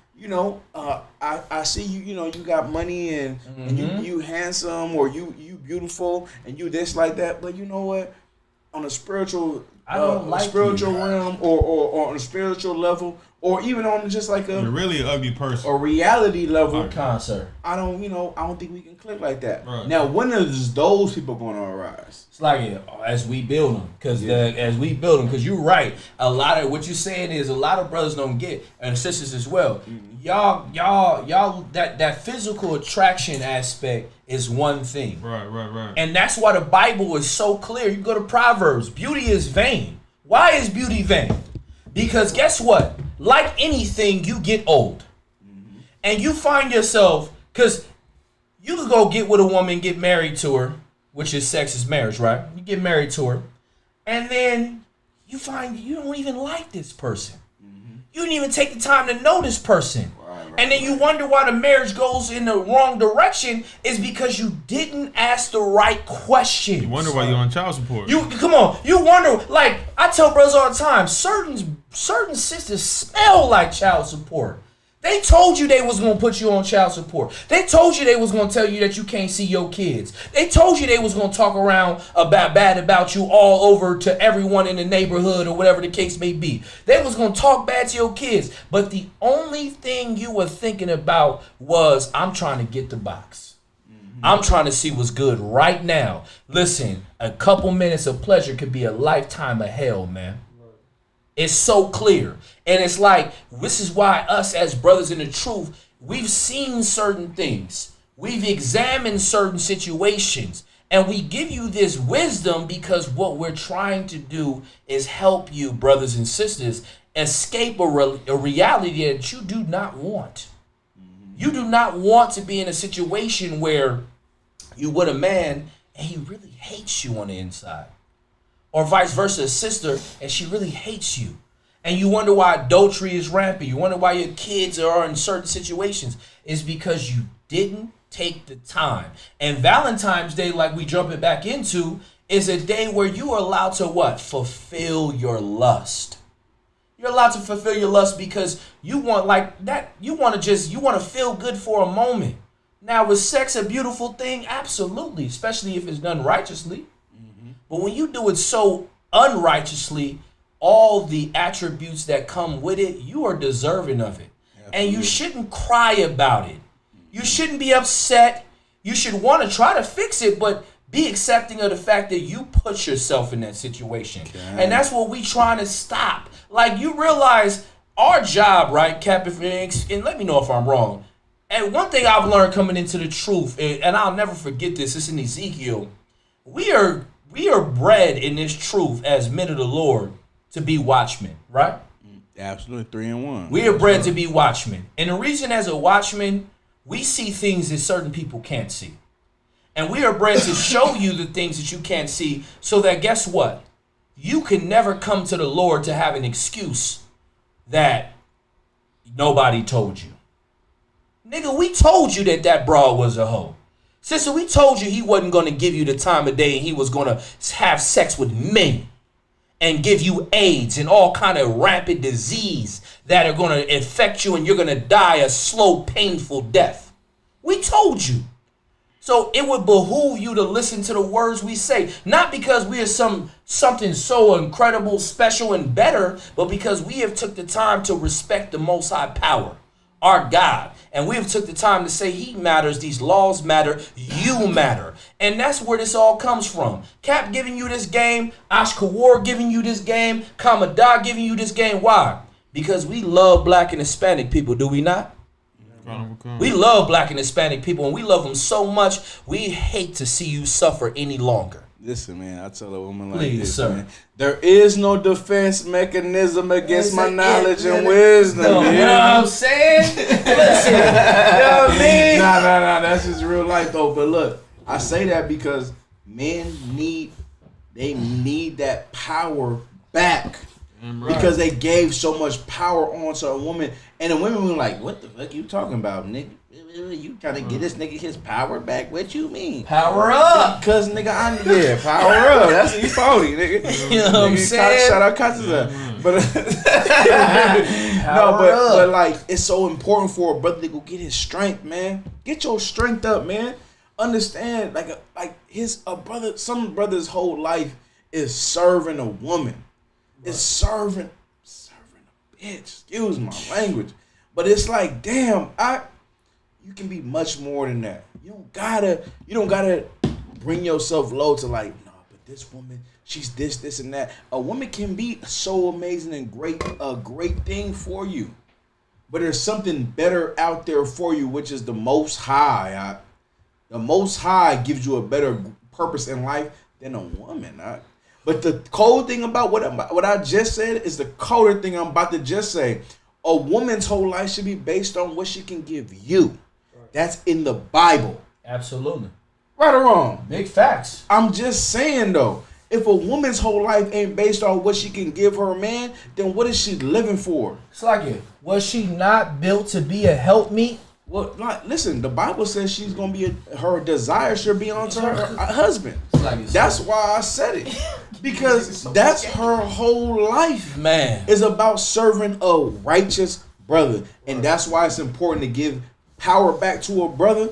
I see you, you got money and you handsome or you beautiful and you this like that, but you know what? On a spiritual realm or on a spiritual level or even on just like
you're really an ugly person.
A reality level.
Concert.
I don't think we can click like that. Right. Now, when is those people going to arise?
It's like as we build them, because you're right. A lot of what you're saying is a lot of brothers don't get, and sisters as well. Mm-hmm. Y'all, that physical attraction aspect is one thing.
Right.
And that's why the Bible is so clear. You go to Proverbs. Beauty is vain. Why is beauty vain? Because guess what? Like anything, you get old. Mm-hmm. And you find yourself, because you could go get with a woman, get married to her, which is sex is marriage, right? You get married to her. And then you find you don't even like this person. Mm-hmm. You didn't even take the time to know this person. And then you wonder why the marriage goes in the wrong direction is because you didn't ask the right questions.
You wonder why you're on child support.
You wonder, like I tell brothers all the time, certain sisters smell like child support. They told you they was gonna put you on child support. They told you they was gonna tell you that you can't see your kids. They told you they was gonna talk around bad about you all over to everyone in the neighborhood or whatever the case may be. They was gonna talk bad to your kids. But the only thing you were thinking about was, I'm trying to get the box. I'm trying to see what's good right now. Listen, a couple minutes of pleasure could be a lifetime of hell, man. It's so clear. And it's like, this is why us as brothers in the truth, we've seen certain things. We've examined certain situations. And we give you this wisdom because what we're trying to do is help you, brothers and sisters. escape a reality that you do not want. You do not want to be in a situation where you with a man and he really hates you on the inside. Or vice versa, a sister, and she really hates you. And you wonder why adultery is rampant. You wonder why your kids are in certain situations. It's because you didn't take the time. And Valentine's Day, like we jumping back into, is a day where you are allowed to what? Fulfill your lust. You're allowed to fulfill your lust because you want like that. You want to feel good for a moment. Now, was sex a beautiful thing? Absolutely, especially if it's done righteously. But when you do it so unrighteously, all the attributes that come with it, you are deserving of it. Absolutely. And you shouldn't cry about it. You shouldn't be upset. You should want to try to fix it, but be accepting of the fact that you put yourself in that situation. Okay. And that's what we trying to stop. Like, you realize our job, right, Cap, and let me know if I'm wrong. And one thing I've learned coming into the truth, and I'll never forget this, it's in Ezekiel. We are bred in this truth as men of the Lord to be watchmen, right?
Absolutely, 3 and 1.
We are bred to be watchmen. And the reason as a watchman, we see things that certain people can't see. And we are bred to show you the things that you can't see so that, guess what? You can never come to the Lord to have an excuse that nobody told you. Nigga, we told you that broad was a hoe. Sister, we told you he wasn't going to give you the time of day and he was going to have sex with men and give you AIDS and all kind of rampant disease that are going to infect you and you're going to die a slow, painful death. We told you. So it would behoove you to listen to the words we say, not because we are something so incredible, special, and better, but because we have took the time to respect the Most High Power, our God. And we have took the time to say he matters, these laws matter, you matter. And that's where this all comes from. Cap giving you this game, Ashkawar giving you this game, Kamadah giving you this game. Why? Because we love black and Hispanic people, do we not? We love black and Hispanic people, and we love them so much, we hate to see you suffer any longer.
Listen, man, I tell a woman like
Please,
this,
sir.
man. There is no defense mechanism against my knowledge and wisdom.
No, you know what I'm saying? Listen, you know what I mean?
Nah, that's just real life, though. But look, I say that because men need that power back. Right. Because they gave so much power onto a woman. And the women were like, what the fuck you talking about, nigga? You trying to get this nigga his power back? What you mean?
Power up.
Because, nigga, power up. That's what you phony, nigga.
You know what I'm saying?
Shout out Katsuza. But, but like, it's so important for a brother to go get his strength, man. Get your strength up, man. Understand, some brother's whole life is serving a woman. It's serving a bitch. Excuse my language. But it's like, damn, you can be much more than that. You don't gotta bring yourself low to like, nah, but this woman, she's this, and that. A woman can be so amazing and great, a great thing for you. But there's something better out there for you, which is the Most High. The Most High gives you a better purpose in life than a woman. But the cold thing about what I just said is the colder thing I'm about to just say. A woman's whole life should be based on what she can give you. That's in the Bible.
Absolutely.
Right or wrong?
Big facts.
I'm just saying, though, if a woman's whole life ain't based on what she can give her man, then what is she living for?
It's like it. Was she not built to be a helpmeet?
Well, listen, the Bible says she's going to be, her desire should be onto her husband. That's why I said it. Because that's her whole life.
Man.
Is about serving a righteous brother. And that's why it's important to give power back to a brother.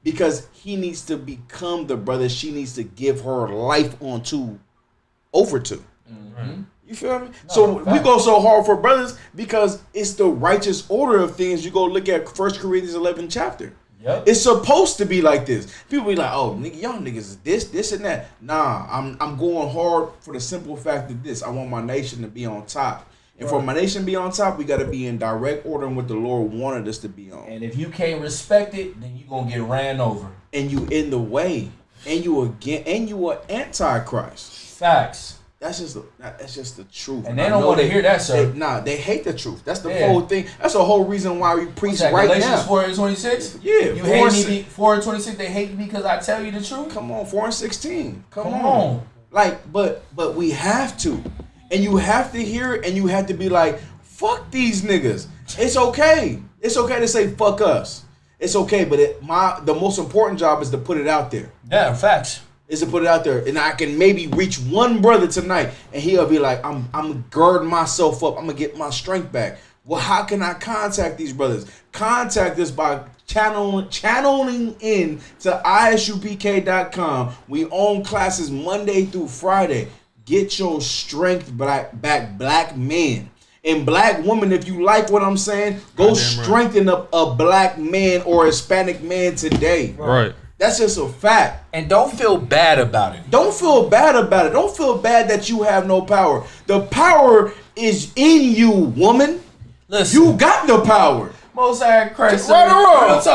Because he needs to become the brother she needs to give her life over to. Mm-hmm. You feel me? So we go so hard for brothers because it's the righteous order of things. You go look at 1 Corinthians 11 chapter. Yep. It's supposed to be like this. People be like, oh, nigga, y'all niggas is this, and that. Nah, I'm going hard for the simple fact that this. I want my nation to be on top. And for my nation to be on top, we got to be in direct order in what the Lord wanted us to be on.
And if you can't respect it, then you're going to get ran over.
And you in the way. And you are Antichrist.
Facts.
That's just the truth.
And they don't want to hear that, sir.
They hate the truth. That's the whole thing. That's the whole reason why we preach right
Galatians
now.
4:26?
Yeah.
You hate me 4:26, they hate me because I tell you the truth?
Come on, 4:16. Come
Come
on.
on.
Like, but we have to. And you have to hear it and you have to be like, fuck these niggas. It's okay. It's okay to say fuck us. It's okay, but the most important job is to put it out there.
Yeah, facts.
Is to put it out there, and I can maybe reach one brother tonight, and he'll be like, I'm girding myself up. I'm gonna get my strength back. Well, how can I contact these brothers? Contact us by channeling in to isupk.com. We own classes Monday through Friday. Get your strength back, black men. And black women, if you like what I'm saying, go strengthen up a black man or Hispanic man today.
Right.
That's just a fact.
And don't feel bad about it.
Don't feel bad about it. Don't feel bad that you have no power. The power is in you, woman.
Listen.
You got the power.
Most High Christ.
Right or wrong?
Does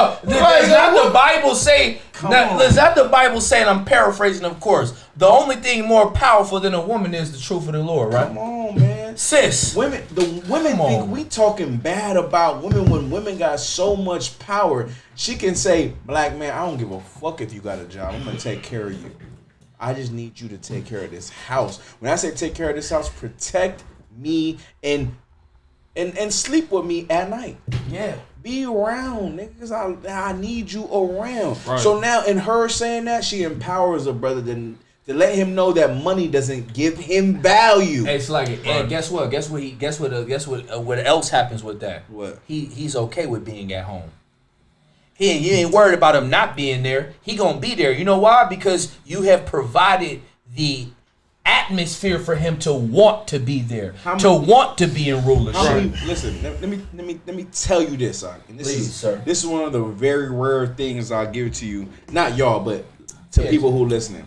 not the Bible say? Is that the Bible saying? I'm paraphrasing, of course. The only thing more powerful than a woman is the truth of the Lord, right?
Come on, man.
Sis.
Women think we talking bad about women when women got so much power. She can say, black man, I don't give a fuck if you got a job. I'm gonna take care of you. I just need you to take care of this house. When I say take care of this house, protect me and sleep with me at night.
Yeah.
Be around, niggas. I need you around.
Right.
So now, in her saying that, she empowers a brother to let him know that money doesn't give him value.
Hey, it's like, and guess what? Guess what else happens with that?
What?
He's okay with being at home. You ain't worried about him not being there. He gonna be there. You know why? Because you have provided the atmosphere for him to want to be there, want to be in rulership.
Listen, let me tell you this, and this
Please, sir.
This is one of the very rare things I'll give to you. Not y'all, but to people who listening.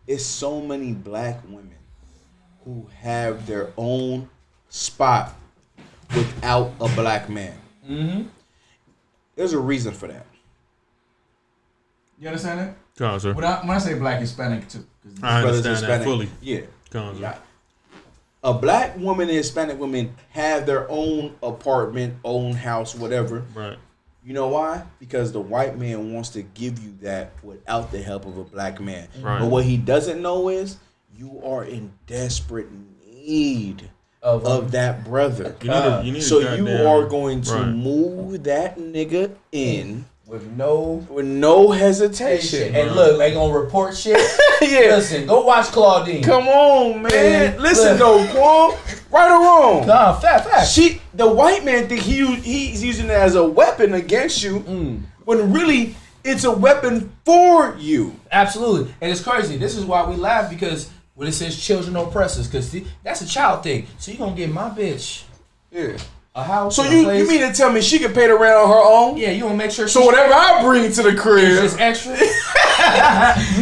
It's so many black women who have their own spot without a black man. Mm-hmm. There's a reason for that.
You understand that?
Come on, sir.
When I say black, Hispanic too.
I understand
Hispanic.
that fully.
Yeah.
Come on, sir.
A black woman and Hispanic women have their own apartment, own house, whatever.
Right.
You know why? Because the white man wants to give you that without the help of a black man.
Right.
But what he doesn't know is you are in desperate need of that brother.
You need
so you are going to move that nigga in
with no
hesitation.
And look, they gonna report shit.
Yeah.
Listen, go watch Claudine.
Come on, man. Listen
look.
though, Quan. Right or wrong?
Nah, fact.
The white man think he's using it as a weapon against you, when really it's a weapon for you.
Absolutely, and it's crazy. This is why we laugh, because when it says children oppressors, because that's a child thing. So you gonna give my bitch a house?
So you mean to tell me she can pay the rent on her own?
Yeah, you gonna make sure.
So whatever I bring to the crib
is just extra.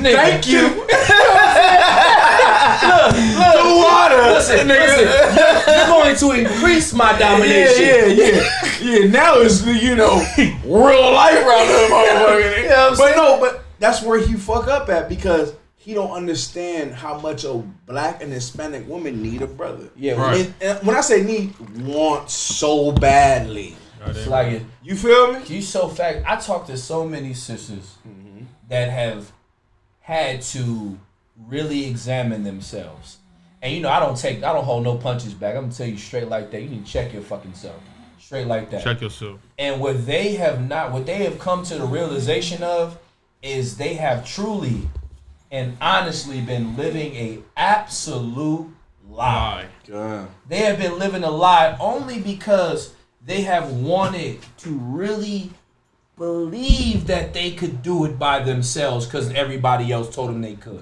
Thank you.
Look,
the water.
Listen. You're going to increase my domination.
Yeah. Now it's real life around that motherfucker.
You know what I'm saying?
But that's where he fuck up at, because he don't understand how much a black and Hispanic woman need a brother.
Yeah,
right.
And when I say need, want so badly.
It's like it.
You feel me?
You so fact. I talk to so many sisters that have had to really examine themselves, and I don't hold no punches back. I'm gonna tell you straight like that. You need to check your fucking self, straight like that.
Check yourself.
And what they have come to the realization of is they have truly and honestly been living a absolute lie. They have been living a lie only because they have wanted to really believe that they could do it by themselves because everybody else told them they could.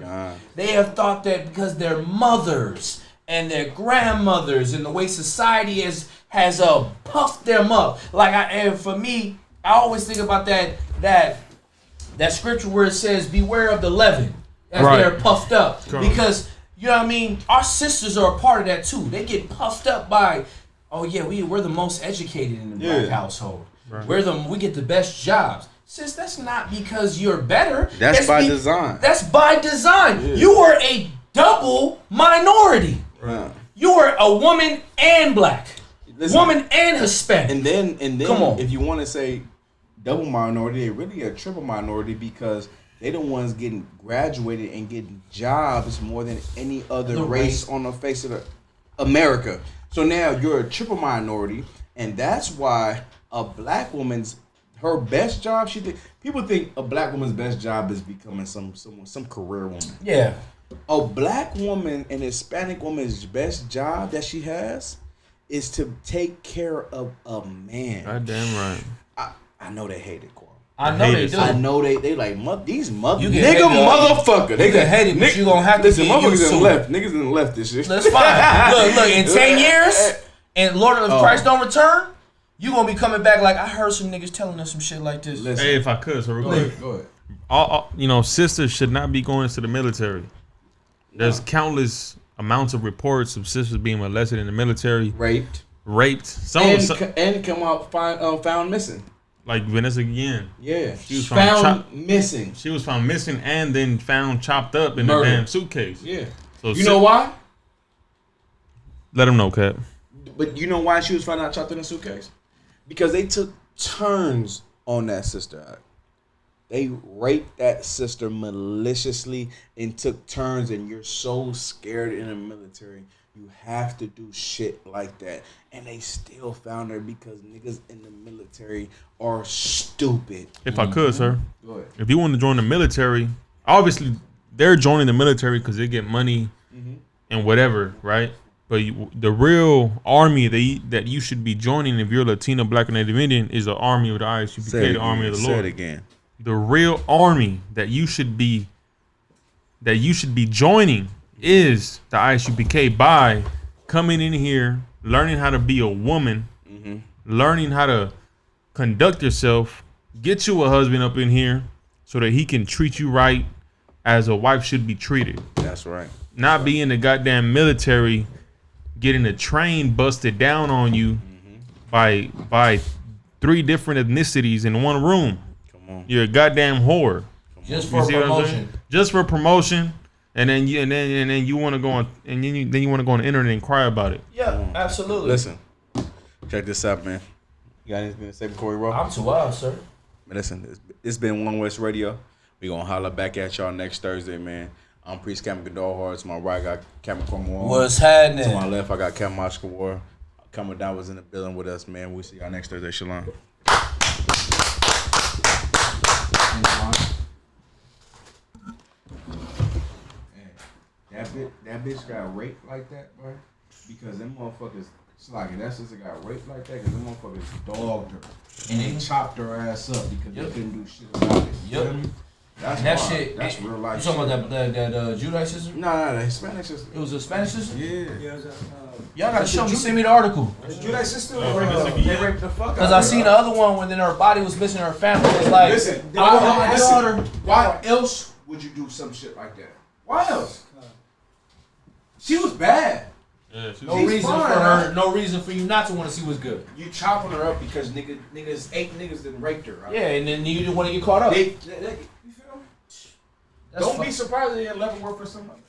They have thought that because their mothers and their grandmothers and the way society has puffed them up. And for me, I always think about that scripture where it says, "Beware of the leaven," as they're puffed up. Because you know what I mean. Our sisters are a part of that too. They get puffed up by, oh yeah, we're the most educated in the black household. Right. We get the best jobs. Sis, that's not because you're better.
That's by design.
That's by design. Yeah. You were a double minority.
Right.
You are a woman and black,
Listen,
woman and Hispanic.
And then
Come on.
if you want to say double minority, they really a triple minority because they the ones getting graduated and getting jobs more than any other
The
race on the face of America. So now you're a triple minority, and that's why a black woman's her best job. People think a black woman's best job is becoming some career woman.
Yeah.
A black woman and Hispanic woman's best job that she has is to take care of a man.
Goddamn right.
I know they hate it, Quan.
I know they
it.
do.
I know they like these mother
You
nigga
can hate it,
motherfucker.
You can hate it, but you gonna have to
listen.
get
Motherfuckers
used
in
to
the
it.
left. Niggas in the left. This shit.
That's fine. Look, in 10 years, and Lord of
Oh.
Christ don't return, you gonna be coming back like, I heard some niggas telling us some shit like this.
Listen.
Hey, if I could, so real
Go
quick.
ahead. Go ahead.
All sisters should not be going into the military. There's countless amounts of reports of sisters being molested in the military,
Raped
and
come out found missing.
like Vanessa Guillen.
Yeah,
She was
found missing.
She was found missing and then found chopped up in
Murdered.
the damn suitcase.
Yeah.
So
You know why?
Let them know, Cap.
But you know why she was found out chopped in a suitcase? Because they took turns on that sister. They raped that sister maliciously and took turns, and you're so scared in the military. You have to do shit like that. And they still found her because niggas in the military are stupid.
If I could, sir.
Go ahead.
If you want to join the military, obviously they're joining the military because they get money and whatever, right? But the real army that you should be joining if you're Latino, Black, or Native Indian is the army of the ISUPK, the army of the Lord.
Say it again.
The real army that you should be joining is the ISUPK by coming in here, learning how to be a woman, learning how to conduct yourself, get you a husband up in here so that he can treat you right as a wife should be treated.
That's right.
Not be in the goddamn military getting a train busted down on you by 3 different ethnicities in one room.
Come on.
You're a goddamn whore.
Just
You
for
see what I'm saying?
promotion.
Just for promotion, and then you want to go on and then you want to go on the internet and cry about it.
Yeah, absolutely.
Listen, check this out, man. You got anything to say before we roll?
I'm too wild, sir.
Listen, it's been One West Radio. We gonna holler back at y'all next Thursday, man. I'm Priest Cameron Godard. To my right, I got Cameron Cornwall.
What's happening?
To my left, I got Cameron Oscar War. Cameron Down was in the building with us, man. We'll see y'all next Thursday. Shalom. That bitch got raped like that, bro. Because them motherfuckers, it's like that sister got raped like that because them motherfuckers dogged her and they chopped her ass up because they couldn't do shit about it. You feel me? That's
That
wild.
shit.
That's real life.
You talking
shit.
about that Judite sister?
No, the Hispanic sister.
It was a Spanish sister?
Yeah.
Y'all gotta show me. Send me the article.
Judah sister.
They raped the fuck out
Cause
of
I
her.
seen the other one when then her body was missing. Her family was like,
Listen, why else would you do some shit like that? Why else? She was bad.
Yeah,
no
She's
reason
fine,
for
huh?
her, no reason for you not to want to see what's good.
You chopping her up because eight niggas done raped her. Right?
Yeah, and then you didn't want to get caught up.
You feel me?
That's
Don't
fu-
be surprised they didn't level work for somebody.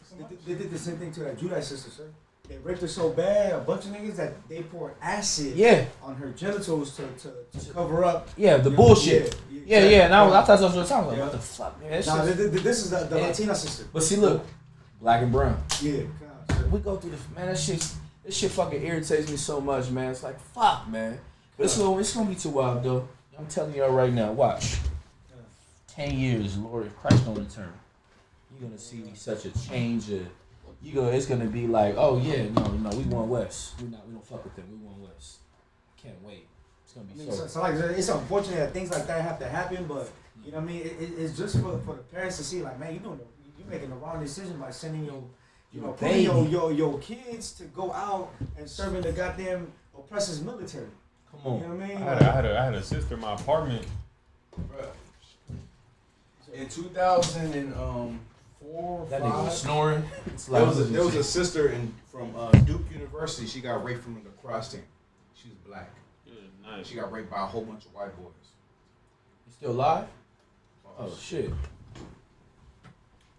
They did the same thing to that Judah sister, sir. They raped her so bad, a bunch of niggas, that they poured acid
Yeah,
on her genitals to cover up.
yeah, the
You know,
bullshit. Yeah, and I thought that's what I was talking about.
Yeah.
What the fuck, man? That
Nah,
shit-
this is the
Yeah.
Latina sister.
But see, look, black and brown.
Yeah, sir.
We go through this, man. This shit fucking irritates me so much, man. It's like, fuck, man. But it's gonna be too wild, though. I'm telling y'all right now. Watch. 10 years, Lord, if Christ don't return, you're gonna see such a change. It's gonna be like, oh yeah, no, we want West. We don't fuck with them. We want West. Can't wait. It's gonna be
So like, it's unfortunate that things like that have to happen, but you know what I mean. It's just for the parents to see, like, man, you're making the wrong decision by sending putting your kids to go out and serve in the goddamn oppressor's military.
Come on.
You know what I mean?
I had a sister in my apartment.
In 2004 or
That nigga was
5,
snoring.
there was a sister from Duke University. She got raped from the lacrosse team. She was black.
Nice.
She got raped by a whole bunch of white boys.
You still alive? Oh shit.